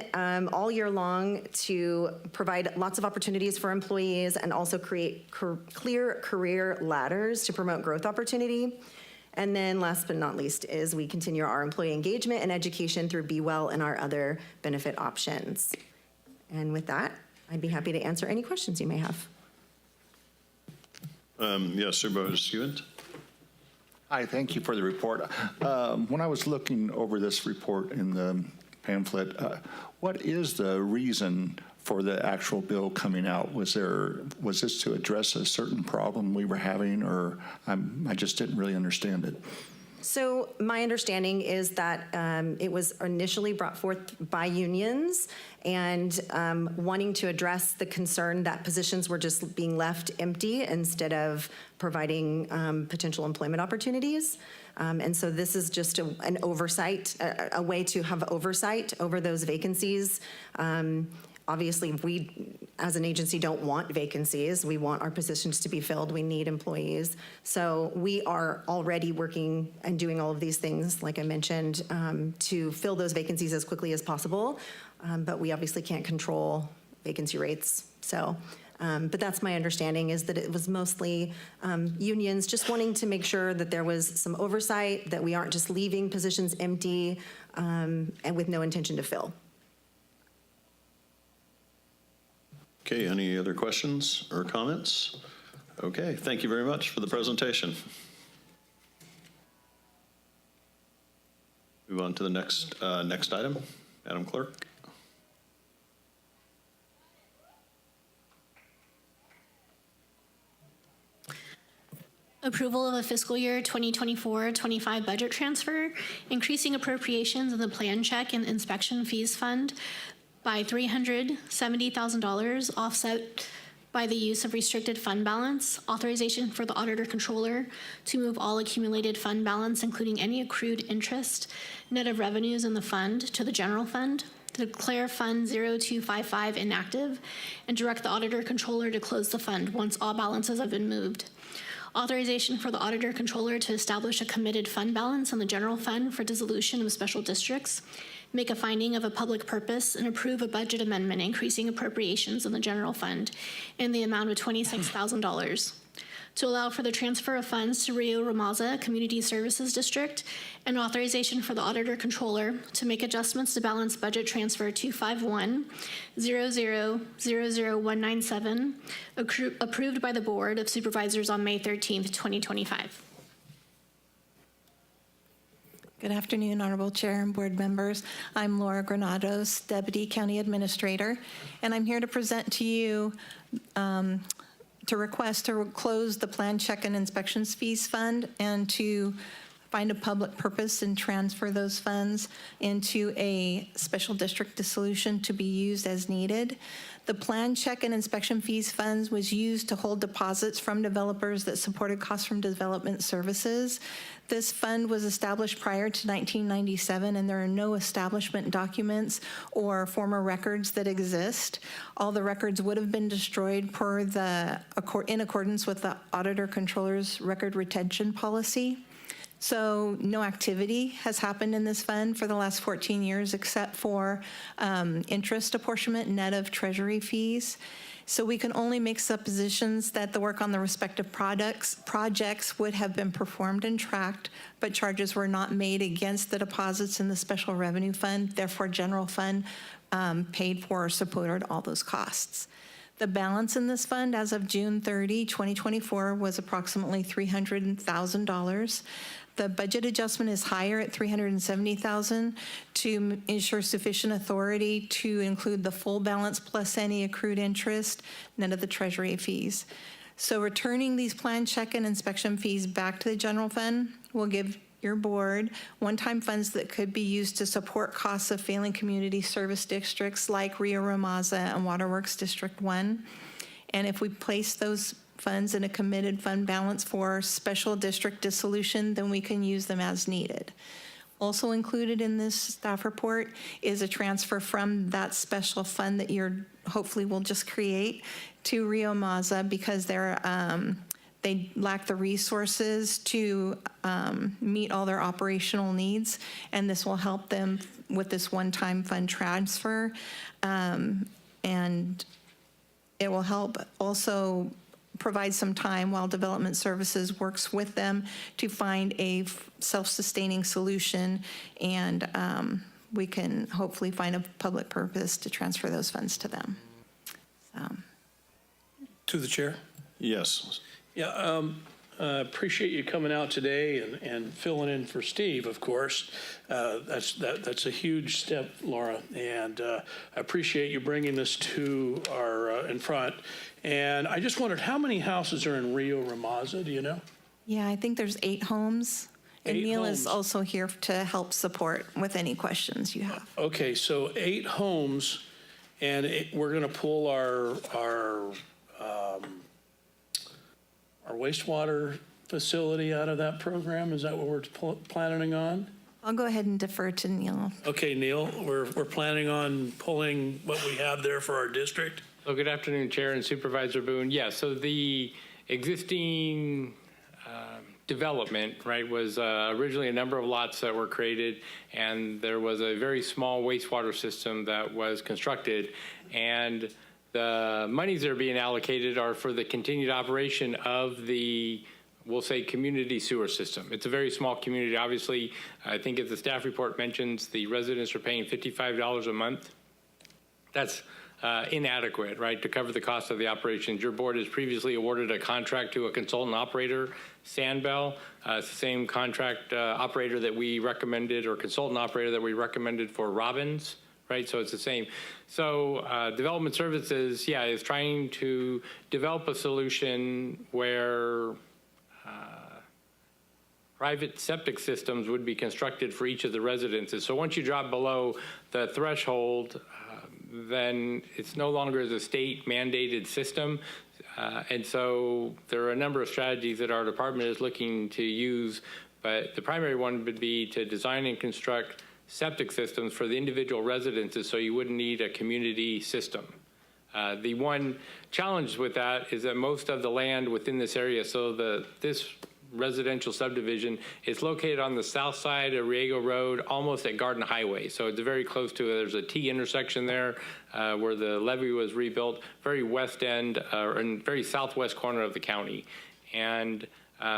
all year long to provide lots of opportunities for employees and also create clear career ladders to promote growth opportunity. And then last but not least is we continue our employee engagement and education through Be Well and our other benefit options. And with that, I'd be happy to answer any questions you may have. Yes, Supervisor Stevens. Hi, thank you for the report. When I was looking over this report in the pamphlet, what is the reason for the actual bill coming out? Was this to address a certain problem we were having, or I just didn't really understand it? So my understanding is that it was initially brought forth by unions and wanting to address the concern that positions were just being left empty instead of providing potential employment opportunities. And so this is just an oversight, a way to have oversight over those vacancies. Obviously, we, as an agency, don't want vacancies. We want our positions to be filled. We need employees. So we are already working and doing all of these things, like I mentioned, to fill those vacancies as quickly as possible. But we obviously can't control vacancy rates. So, but that's my understanding, is that it was mostly unions just wanting to make sure that there was some oversight, that we aren't just leaving positions empty and with no intention to fill. Okay, any other questions or comments? Okay, thank you very much for the presentation. Move on to the next item. Madam Clerk. Approval of a fiscal year 2024-25 budget transfer, increasing appropriations in the plan check and inspection fees fund by $370,000, offset by the use of restricted fund balance, authorization for the auditor controller to move all accumulated fund balance, including any accrued interest, net of revenues in the fund, to the general fund, to declare Fund 0255 inactive, and direct the auditor controller to close the fund once all balances have been moved. Authorization for the auditor controller to establish a committed fund balance in the general fund for dissolution of special districts, make a finding of a public purpose, and approve a budget amendment increasing appropriations in the general fund in the amount of $26,000. To allow for the transfer of funds to Rio Ramaza Community Services District, and authorization for the auditor controller to make adjustments to balance budget transfer 251-00-00197, approved by the Board of Supervisors on May 13th, 2025. Good afternoon, Honorable Chair and board members. I'm Laura Granados, Deputy County Administrator, and I'm here to present to you to request to close the Plan Check and Inspections Fees Fund and to find a public purpose and transfer those funds into a special district dissolution to be used as needed. The Plan Check and Inspection Fees Funds was used to hold deposits from developers that supported costs from development services. This fund was established prior to 1997, and there are no establishment documents or former records that exist. All the records would have been destroyed in accordance with the Auditor Controller's record retention policy. So no activity has happened in this fund for the last 14 years except for interest apportionment net of treasury fees. So we can only make suppositions that the work on the respective projects would have been performed and tracked, but charges were not made against the deposits in the special revenue fund. Therefore, general fund paid for or supported all those costs. The balance in this fund as of June 30, 2024 was approximately $300,000. The budget adjustment is higher at $370,000 to ensure sufficient authority to include the full balance plus any accrued interest, none of the treasury fees. So returning these plan check and inspection fees back to the general fund will give your board one-time funds that could be used to support costs of failing community service districts like Rio Ramaza and Waterworks District 1. And if we place those funds in a committed fund balance for special district dissolution, then we can use them as needed. Also included in this staff report is a transfer from that special fund that you're hopefully will just create to Rio Ramaza because they lack the resources to meet all their operational needs, and this will help them with this one-time fund transfer. And it will help also provide some time while Development Services works with them to find a self-sustaining solution, and we can hopefully find a public purpose to transfer those funds to them. To the chair. Yes. Yeah, appreciate you coming out today and filling in for Steve, of course. That's a huge step, Laura, and I appreciate you bringing this to our in front. And I just wondered, how many houses are in Rio Ramaza, do you know? Yeah, I think there's 8 homes. And Neil is also here to help support with any questions you have. Okay, so 8 homes, and we're going to pull our wastewater facility out of that program? Is that what we're planning on? I'll go ahead and defer to Neil. Okay, Neil, we're planning on pulling what we have there for our district. Well, good afternoon, Chair and Supervisor Boone. Yeah, so the existing development, right, was originally a number of lots that were created, and there was a very small wastewater system that was constructed, and the monies that are being allocated are for the continued operation of the, we'll say, community sewer system. It's a very small community. Obviously, I think as the staff report mentions, the residents are paying $55 a month. That's inadequate, right, to cover the cost of the operations. Your board has previously awarded a contract to a consultant operator, Sandbell. It's the same contract operator that we recommended, or consultant operator that we recommended for Robbins, right? So it's the same. So Development Services, yeah, is trying to develop a solution where private septic systems would be constructed for each of the residences. So once you drop below the threshold, then it's no longer the state mandated system. And so there are a number of strategies that our department is looking to use, but the primary one would be to design and construct septic systems for the individual residences so you wouldn't need a community system. The one challenge with that is that most of the land within this area, so this residential subdivision is located on the south side of Riego Road, almost at Garden Highway. So it's very close to it. There's a T intersection there where the levee was rebuilt, very west end and very southwest corner of the county. And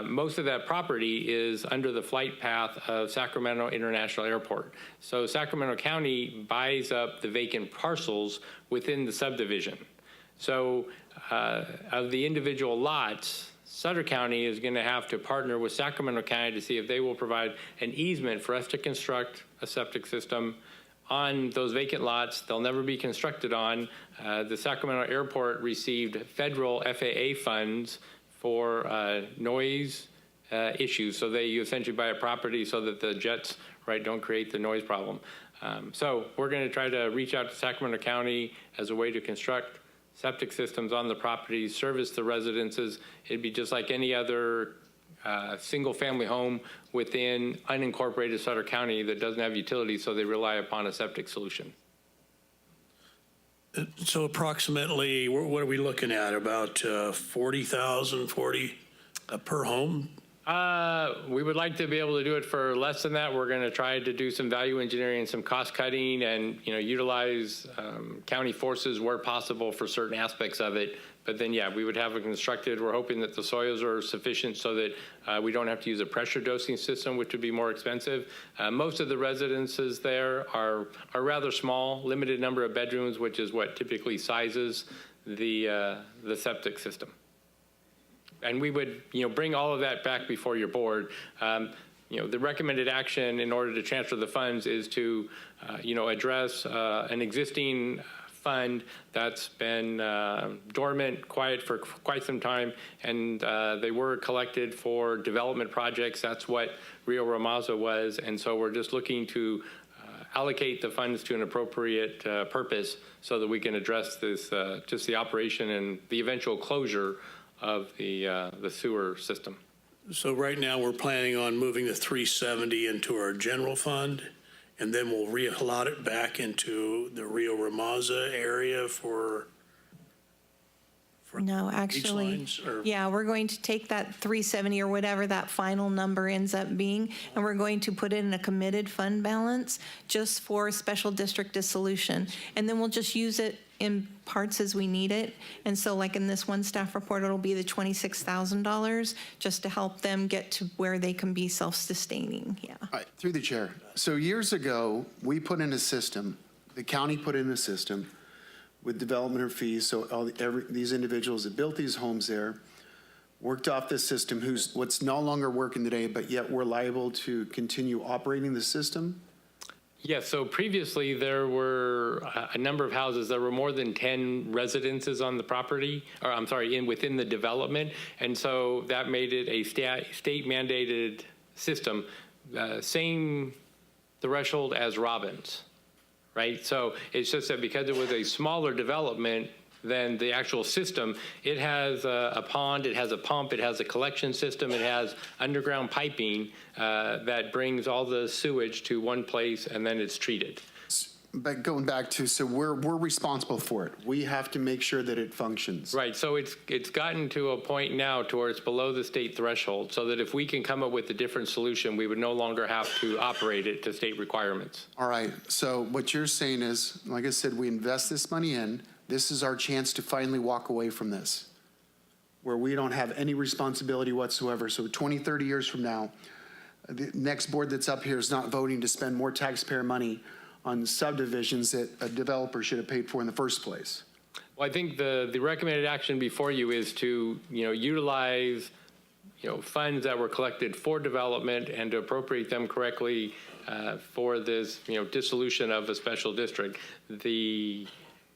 most of that property is under the flight path of Sacramento International Airport. So Sacramento County buys up the vacant parcels within the subdivision. So of the individual lots, Sutter County is going to have to partner with Sacramento County to see if they will provide an easement for us to construct a septic system on those vacant lots. They'll never be constructed on. The Sacramento Airport received federal FAA funds for noise issues. So they essentially buy a property so that the jets, right, don't create the noise problem. So we're going to try to reach out to Sacramento County as a way to construct septic systems on the property, service the residences. It'd be just like any other single family home within unincorporated Sutter County that doesn't have utilities, so they rely upon a septic solution. So approximately, what are we looking at? About 40,000 per home? We would like to be able to do it for less than that. We're going to try to do some value engineering, some cost cutting, and utilize county forces where possible for certain aspects of it. But then, yeah, we would have it constructed. We're hoping that the soils are sufficient so that we don't have to use a pressure dosing system, which would be more expensive. Most of the residences there are rather small, limited number of bedrooms, which is what typically sizes the septic system. And we would, bring all of that back before your board. The recommended action in order to transfer the funds is to, address an existing fund that's been dormant, quiet for quite some time, and they were collected for development projects. That's what Rio Ramaza was, and so we're just looking to allocate the funds to an appropriate purpose so that we can address this, just the operation and the eventual closure of the sewer system. So right now we're planning on moving the 370 into our general fund, and then we'll reallot it back into the Rio Ramaza area for No, actually, lines, or? yeah, we're going to take that 370 or whatever that final number ends up being, and we're going to put it in a committed fund balance just for special district dissolution. And then we'll just use it in parts as we need it. And so like in this one staff report, it'll be the $26,000 just to help them get to where they can be self-sustaining, yeah. Through the chair. So years ago, we put in a system, the county put in a system with development or fees, so these individuals that built these homes there worked off this system, what's no longer working today, but yet we're liable to continue operating the system? Yeah, so previously there were a number of houses. There were more than 10 residences on the property, or I'm sorry, within the development. And so that made it a state mandated system, same threshold as Robbins, right? So it's just that because it was a smaller development, than the actual system. It has a pond, it has a pump, it has a collection system, it has underground piping that brings all the sewage to one place and then it's treated. But going back to, so we're responsible for it. We have to make sure that it functions. Right, so it's gotten to a point now to where it's below the state threshold, so that if we can come up with a different solution, we would no longer have to operate it to state requirements. All right, so what you're saying is, like I said, we invest this money in. This is our chance to finally walk away from this, where we don't have any responsibility whatsoever. So 20, 30 years from now, the next board that's up here is not voting to spend more taxpayer money on subdivisions that a developer should have paid for in the first place. Well, I think the recommended action before you is to, utilize, funds that were collected for development and to appropriate them correctly for this, dissolution of a special district.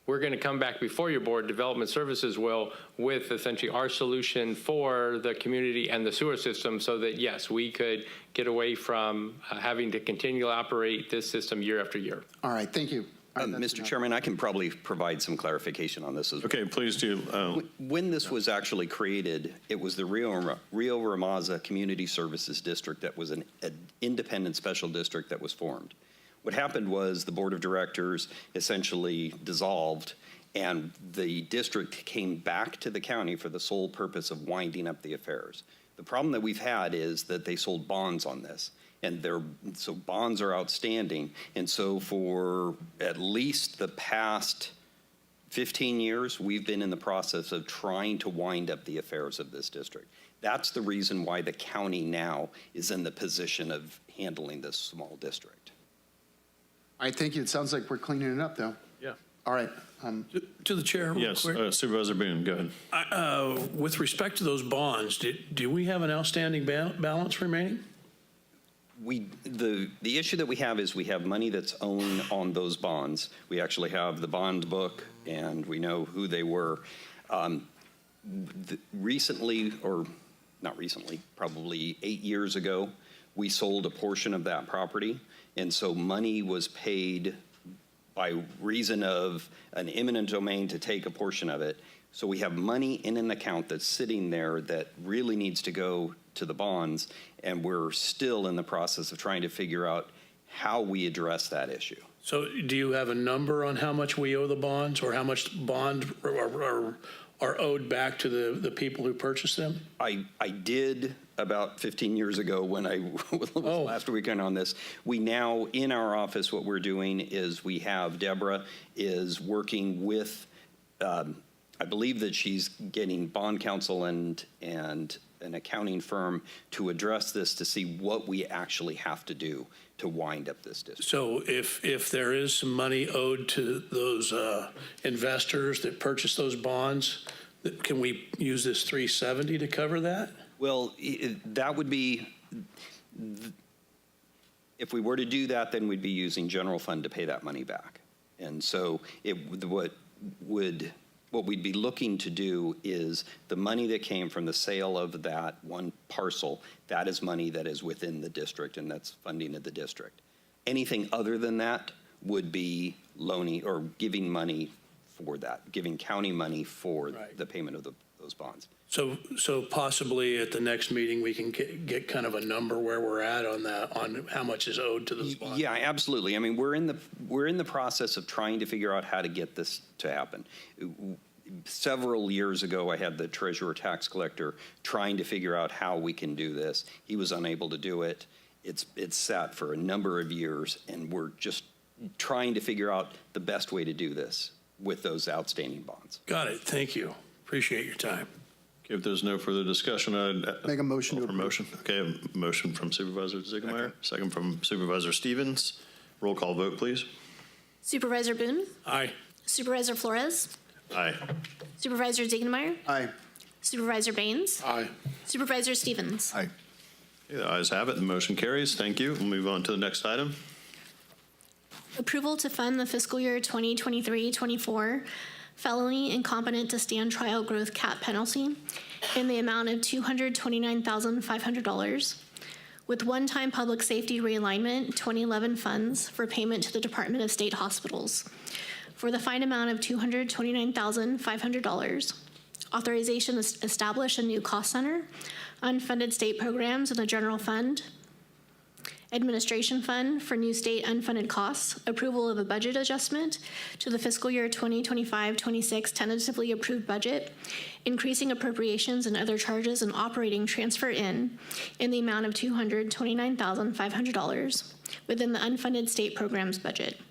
We're going to come back before your board, Development Services will, with essentially our solution for the community and the sewer system so that, yes, we could get away from having to continually operate this system year after year. All right, thank you. Mr. Chairman, I can probably provide some clarification on this as well. Okay, please do. When this was actually created, it was the Rio Ramaza Community Services District that was an independent special district that was formed. What happened was the board of directors essentially dissolved and the district came back to the county for the sole purpose of winding up the affairs. The problem that we've had is that they sold bonds on this and so bonds are outstanding. And so for at least the past 15 years, we've been in the process of trying to wind up the affairs of this district. That's the reason why the county now is in the position of handling this small district. I think it sounds like we're cleaning it up, though. Yeah. All right. To the chair, real Yes, quick. Supervisor Boone, go ahead. With respect to those bonds, do we have an outstanding balance remaining? The issue that we have is we have money that's owned on those bonds. We actually have the bond book and we know who they were. Recently, or not recently, probably 8 years ago, we sold a portion of that property. And so money was paid by reason of an eminent domain to take a portion of it. So we have money in an account that's sitting there that really needs to go to the bonds, and we're still in the process of trying to figure out how we address that issue. So do you have a number on how much we owe the bonds or how much bond are owed back to the people who purchased them? I did about 15 years ago when I was last weekend on this. We now, in our office, what we're doing is we have Deborah is working with, I believe that she's getting bond counsel and an accounting firm to address this to see what we actually have to do to wind up this district. So if there is some money owed to those investors that purchased those bonds, can we use this 370 to cover that? Well, that would be, if we were to do that, then we'd be using general fund to pay that money back. And so what we'd be looking to do is the money that came from the sale of that one parcel, that is money that is within the district and that's funding of the district. Anything other than that would be loaning or giving money for that, giving county money for the payment of those bonds. So possibly at the next meeting, we can get kind of a number where we're at on how much is owed to those bonds. Yeah, absolutely. I mean, we're in the process of trying to figure out how to get this to happen. Several years ago, I had the treasurer tax collector trying to figure out how we can do this. He was unable to do it. It's sat for a number of years, and we're just trying to figure out the best way to do this with those outstanding bonds. Got it. Thank you. Appreciate your time. Okay, if there's no further discussion, I'd make a motion to motion. Okay, a motion from Supervisor Ziegemeier, second from Supervisor Stevens. Roll call vote, please. Supervisor Boone? Aye. Supervisor Flores? Aye. Supervisor Ziegenmeier? Aye. Supervisor Baines? Aye. Supervisor Stevens? Aye. Okay, the ayes have it. The motion carries. Thank you. We'll move on to the next item. Approval to fund the fiscal year 2023-24 felony incompetent to stand trial growth cap penalty in the amount of $229,500 with one-time public safety realignment 2011 funds for payment to the Department of State Hospitals for the fine amount of $229,500. Authorization to establish a new cost center, unfunded state programs in the general fund, administration fund for new state unfunded costs, approval of a budget adjustment to the fiscal year 2025-26 tentatively approved budget, increasing appropriations and other charges and operating transfer in the amount of $229,500 within the unfunded state programs budget.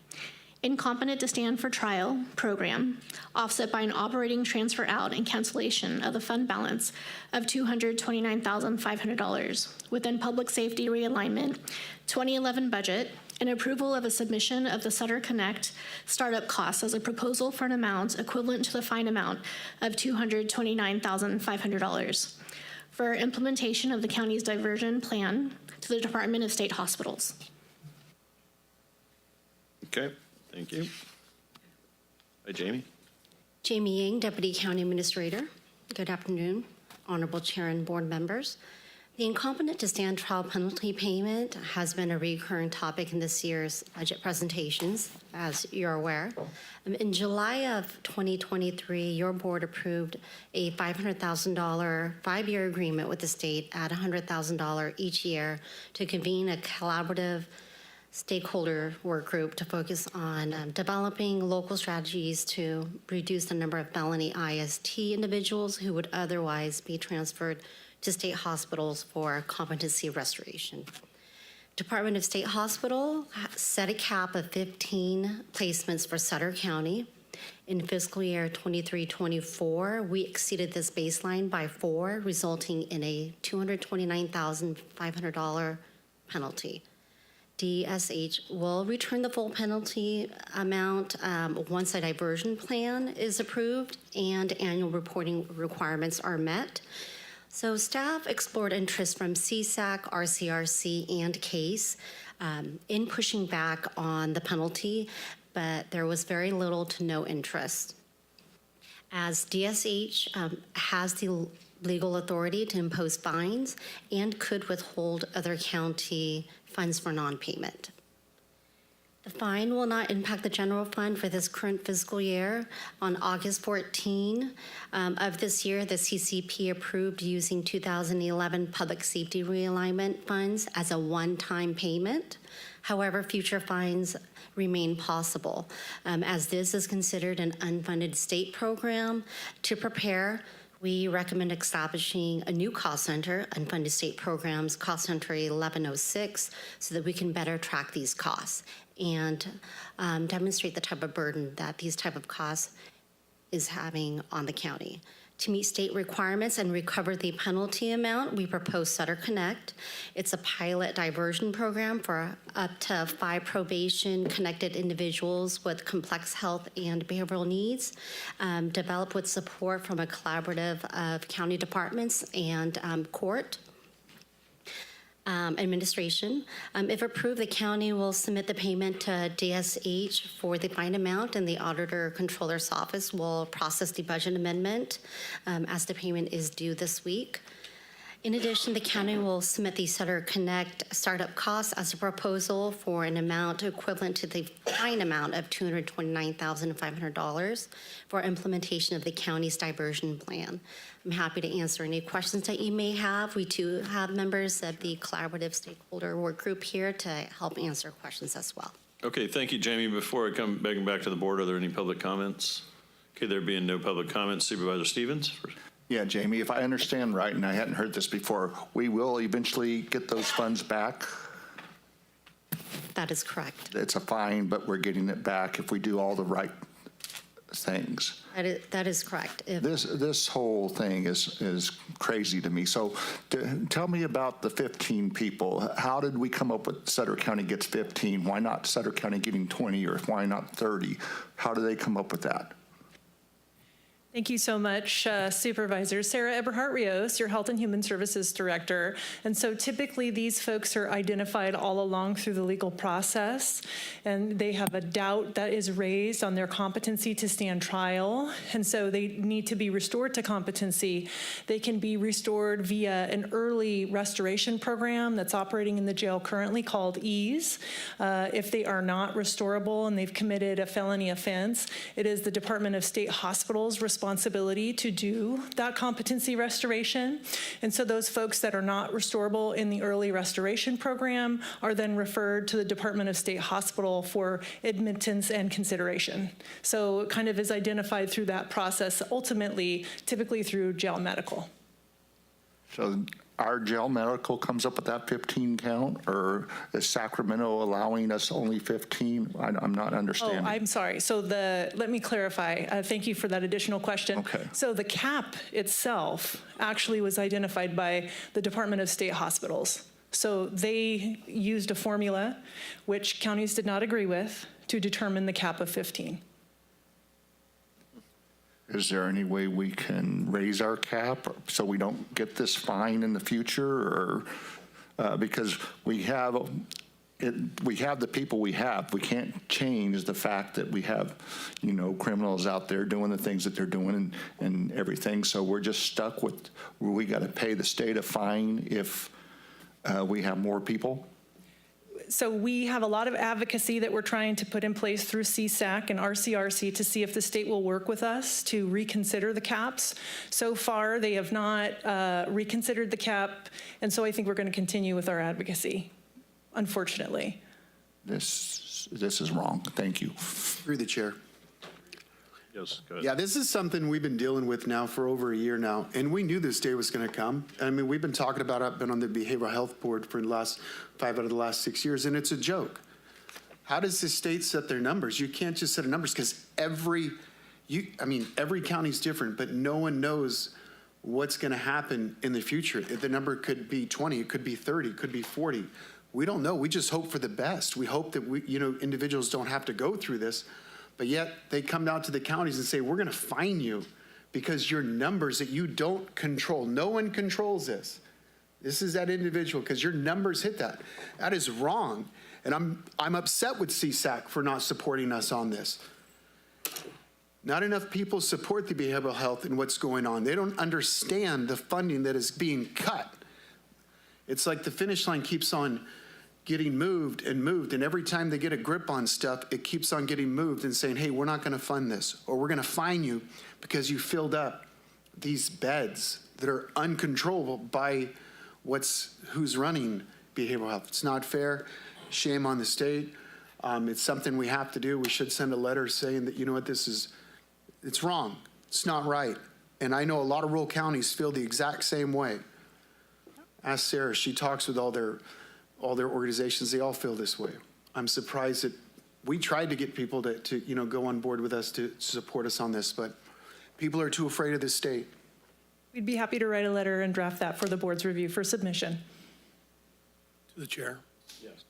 Incompetent to stand for trial program, offset by an operating transfer out and cancellation of the fund balance of $229,500 within public safety realignment 2011 budget, and approval of a submission of the Sutter Connect startup costs as a proposal for an amount equivalent to the fine amount of $229,500 for implementation of the county's diversion plan to the Department of State Hospitals. Okay. Thank you. Hi, Jamie. Jamie Yang, Deputy County Administrator. Good afternoon, Honorable Chair and board members. The incompetent to stand trial penalty payment has been a recurring topic in this year's budget presentations, as you're aware. In July of 2023, your board approved a $500,000 five-year agreement with the state at $100,000 each year to convene a collaborative stakeholder work group to focus on developing local strategies to reduce the number of felony IST individuals who would otherwise be transferred to state hospitals for competency restoration. Department of State Hospital set a cap of 15 placements for Sutter County. In fiscal year 23-24, we exceeded this baseline by 4, resulting in a $229,500 penalty. DSH will return the full penalty amount once a diversion plan is approved and annual reporting requirements are met. So staff explored interest from CSAC, RCRC, and CASE in pushing back on the penalty, but there was very little to no interest. As DSH has the legal authority to impose fines and could withhold other county funds for non-payment. The fine will not impact the general fund for this current fiscal year. On August 14 of this year, the CCP approved using 2011 public safety realignment funds as a one-time payment. However, future fines remain possible as this is considered an unfunded state program. To prepare, we recommend establishing a new cost center, unfunded state programs, cost center 1106, so that we can better track these costs and demonstrate the type of burden that these type of costs is having on the county. To meet state requirements and recover the penalty amount, we propose Sutter Connect. It's a pilot diversion program for up to 5 probation-connected individuals with complex health and behavioral needs, developed with support from a collaborative of county departments and court administration. If approved, the county will submit the payment to DSH for the fine amount, and the Auditor Controller's Office will process the budget amendment as the payment is due this week. In addition, the county will submit the Sutter Connect startup costs as a proposal for an amount equivalent to the fine amount of $229,500 for implementation of the county's diversion plan. I'm happy to answer any questions that you may have. We do have members of the collaborative stakeholder work group here to help answer questions as well. Okay, thank you, Jamie. Before I come back to the board, are there any public comments? Okay, there being no public comments, Supervisor Stevens. Yeah, Jamie, if I understand right, and I hadn't heard this before, we will eventually get those funds back? That is correct. It's a fine, but we're getting it back if we do all the right things. That is correct. This whole thing is crazy to me. So tell me about the 15 people. How did we come up with Sutter County gets 15? Why not Sutter County getting 20, or why not 30? How do they come up with that? Thank you so much, Supervisor. Sarah Eberhardt-Rios, your Health and Human Services Director. And so typically these folks are identified all along through the legal process, and they have a doubt that is raised on their competency to stand trial. And so they need to be restored to competency. They can be restored via an early restoration program that's operating in the jail currently called EASE. If they are not restorable and they've committed a felony offense, it is the Department of State Hospitals' responsibility to do that competency restoration. And so those folks that are not restorable in the early restoration program are then referred to the Department of State Hospital for admittance and consideration. So it kind of is identified through that process, ultimately, typically through jail medical. So our jail medical comes up with that 15 count, or is Sacramento allowing us only 15? I'm not understanding. Oh, I'm sorry. So let me clarify. Thank you for that additional question. Okay. So the cap itself actually was identified by the Department of State Hospitals. So they used a formula which counties did not agree with to determine the cap of 15. Is there any way we can raise our cap so we don't get this fine in the future, or because we have the people we have. We can't change the fact that we have, criminals out there doing the things that they're doing and everything. So we're just stuck with where we got to pay the state a fine if we have more people. So we have a lot of advocacy that we're trying to put in place through CSAC and RCRC to see if the state will work with us to reconsider the caps. So far, they have not reconsidered the cap, and so I think we're going to continue with our advocacy, unfortunately. This is wrong. Thank you. Through the chair. Yes, go ahead. Yeah, this is something we've been dealing with now for over a year now, and we knew this day was going to come. I mean, we've been talking about it. I've been on the Behavioral Health Board for the last 5 out of the last 6 years, and it's a joke. How does the state set their numbers? You can't just set numbers because every county's different, but no one knows what's going to happen in the future. The number could be 20, it could be 30, it could be 40. We don't know. We just hope for the best. We hope that individuals don't have to go through this. But yet they come down to the counties and say, we're going to fine you because your numbers that you don't control. No one controls this. This is that individual because your numbers hit that. That is wrong. And I'm upset with CSAC for not supporting us on this. Not enough people support the behavioral health and what's going on. They don't understand the funding that is being cut. It's like the finish line keeps on getting moved, and every time they get a grip on stuff, it keeps on getting moved and saying, hey, we're not going to fund this, or we're going to fine you because you filled up these beds that are uncontrollable by who's running behavioral health. It's not fair. Shame on the state. It's something we have to do. We should send a letter saying that, it's wrong. It's not right. And I know a lot of rural counties feel the exact same way. Ask Sarah. She talks with all their organizations. They all feel this way. I'm surprised that we tried to get people to go on board with us to support us on this, but people are too afraid of the state. We'd be happy to write a letter and draft that for the board's review for submission. To the chair. Yes.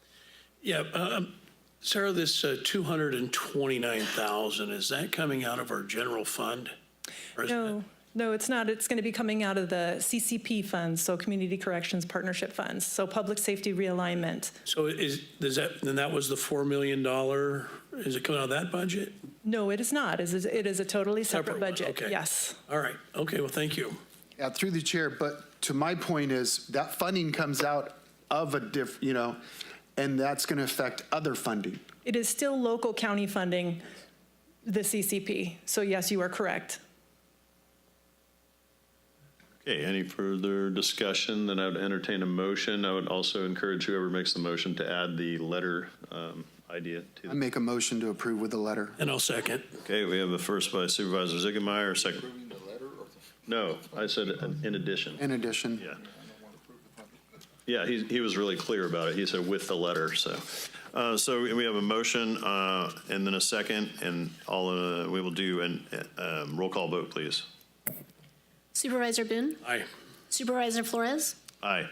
Yeah, Sarah, this $229,000, is that coming out of our general fund? No, it's not. It's going to be coming out of the CCP funds, so Community Corrections Partnership funds, so Public Safety Realignment. So then that was the $4 million, is it coming out of that budget? No, it is not. It is a totally separate budget. Okay. Yes. All right. Okay, well, thank you. Yeah, through the chair, but to my point is that funding comes out of and that's going to affect other funding. It is still local county funding, the CCP. So yes, you are correct. Okay, any further discussion? Then I would entertain a motion. I would also encourage whoever makes the motion to add the letter idea to I make a motion to approve with the letter. And I'll second. Okay, we have a first by Supervisor Ziegemeier, second. No, I said in addition. In addition. Yeah. Yeah, he was really clear about it. He said with the letter, so. So we have a motion and then a second, and we will do a roll call vote, please. Supervisor Boone? Aye. Supervisor Flores? Aye.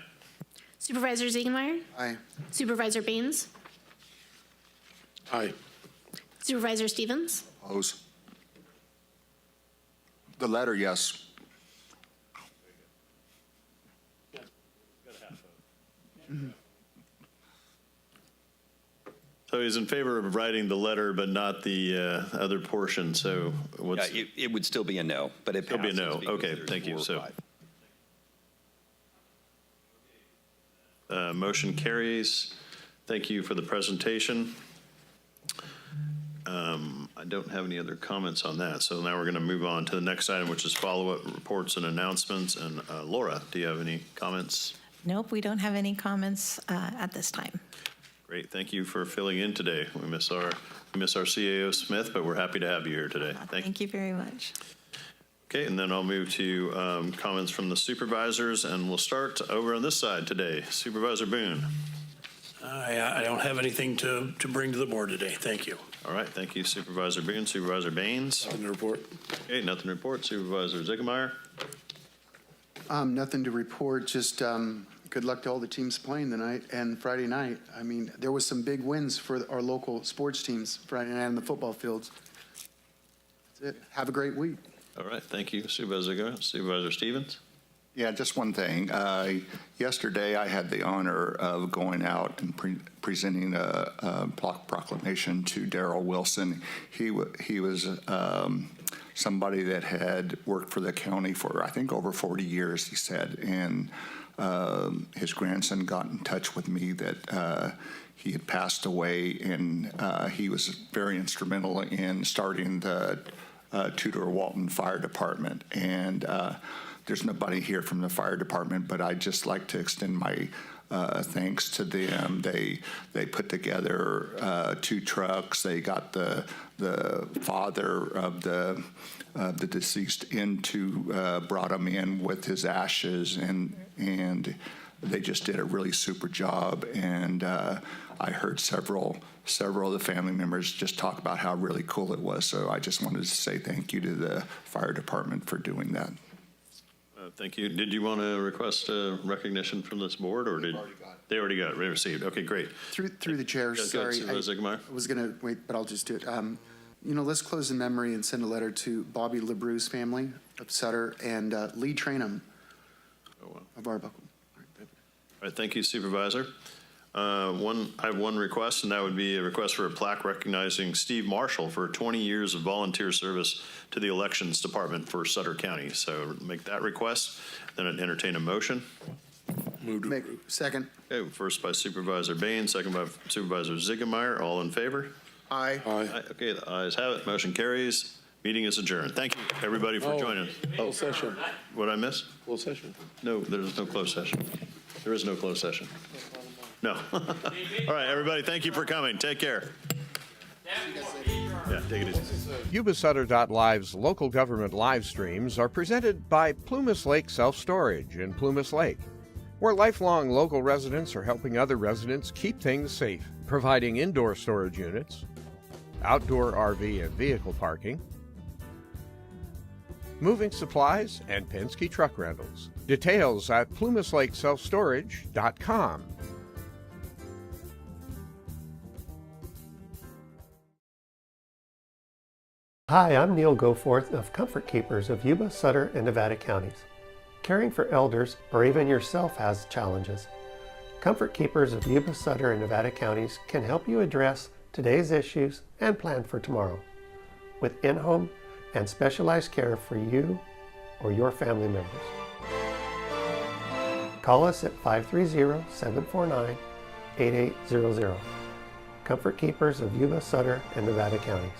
Supervisor Ziegenmeier? Aye. Supervisor Baines? Aye. Supervisor Stevens? Oppose. The letter, yes. So he's in favor of writing the letter, but not the other portion. So what's It would still be a no, but it It'll be a passes no. because Okay, there's thank you. 4 or So 5. motion carries. Thank you for the presentation. I don't have any other comments on that. So now we're going to move on to the next item, which is follow-up reports and announcements. And Laura, do you have any comments? Nope, we don't have any comments at this time. Great. Thank you for filling in today. We miss our CAO Smith, but we're happy to have you here today. Thank you very much. Okay, and then I'll move to comments from the supervisors, and we'll start over on this side today. Supervisor Boone. I don't have anything to bring to the board today. Thank you. All right, thank you, Supervisor Boone. Supervisor Baines. Nothing to report. Okay, nothing to report. Supervisor Ziegemeier. Nothing to report, just good luck to all the teams playing tonight and Friday night. I mean, there was some big wins for our local sports teams Friday night on the football fields. That's it. Have a great week. All right, thank you, Supervisor Ziegemeier. Supervisor Stevens. Yeah, just one thing. Yesterday, I had the honor of going out and presenting a proclamation to Darrell Wilson. He was somebody that had worked for the county for, I think, over 40 years, he said. And his grandson got in touch with me that he had passed away, and he was very instrumental in starting the Tudor-Walton Fire Department. And there's nobody here from the fire department, but I'd just like to extend my thanks to them. They put together 2 trucks. They got the father of the deceased brought him in with his ashes, and they just did a really super job. And I heard several of the family members just talk about how really cool it was. So I just wanted to say thank you to the fire department for doing that. Thank you. Did you want to request a recognition from this board, or did they already got it received? Okay, great. Through the chair, sorry, I was going to wait, but I'll just do it. Let's close in memory and send a letter to Bobby LeBrew's family of Sutter and Lee Trainham of Arbuckle. All right, thank you, Supervisor. I have one request, and that would be a request for a plaque recognizing Steve Marshall for 20 years of volunteer service to the Elections Department for Sutter County. So make that request, then I'd entertain a motion. Second. Okay, first by Supervisor Baines, second by Supervisor Ziegemeier. All in favor? Aye. Aye. Okay, the ayes have it. Motion carries. Meeting is adjourned. Thank you, everybody, for joining us. Closed session. What did I miss? Closed session. No, there's no closed session. There is no closed session. No. All right, everybody, thank you for coming. Take care. Yeah, take it easy. Yuba-Sutter.live's local government live streams are presented by Plumas Lake Self-Storage in Plumas Lake, where lifelong local residents are helping other residents keep things safe, providing indoor storage units, outdoor RV and vehicle parking, moving supplies, and Penske truck rentals. Details at plumaslakeselfstorage.com. Hi, I'm Neil Goforth of Comfort Keepers of Yuba, Sutter, and Nevada counties. Caring for elders, or even yourself, has challenges. Comfort Keepers of Yuba, Sutter, and Nevada counties can help you address today's issues and plan for tomorrow with in-home and specialized care for you or your family members. Call us at 530-749-8800. Comfort Keepers of Yuba, Sutter, and Nevada counties.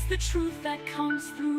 the truth that comes through.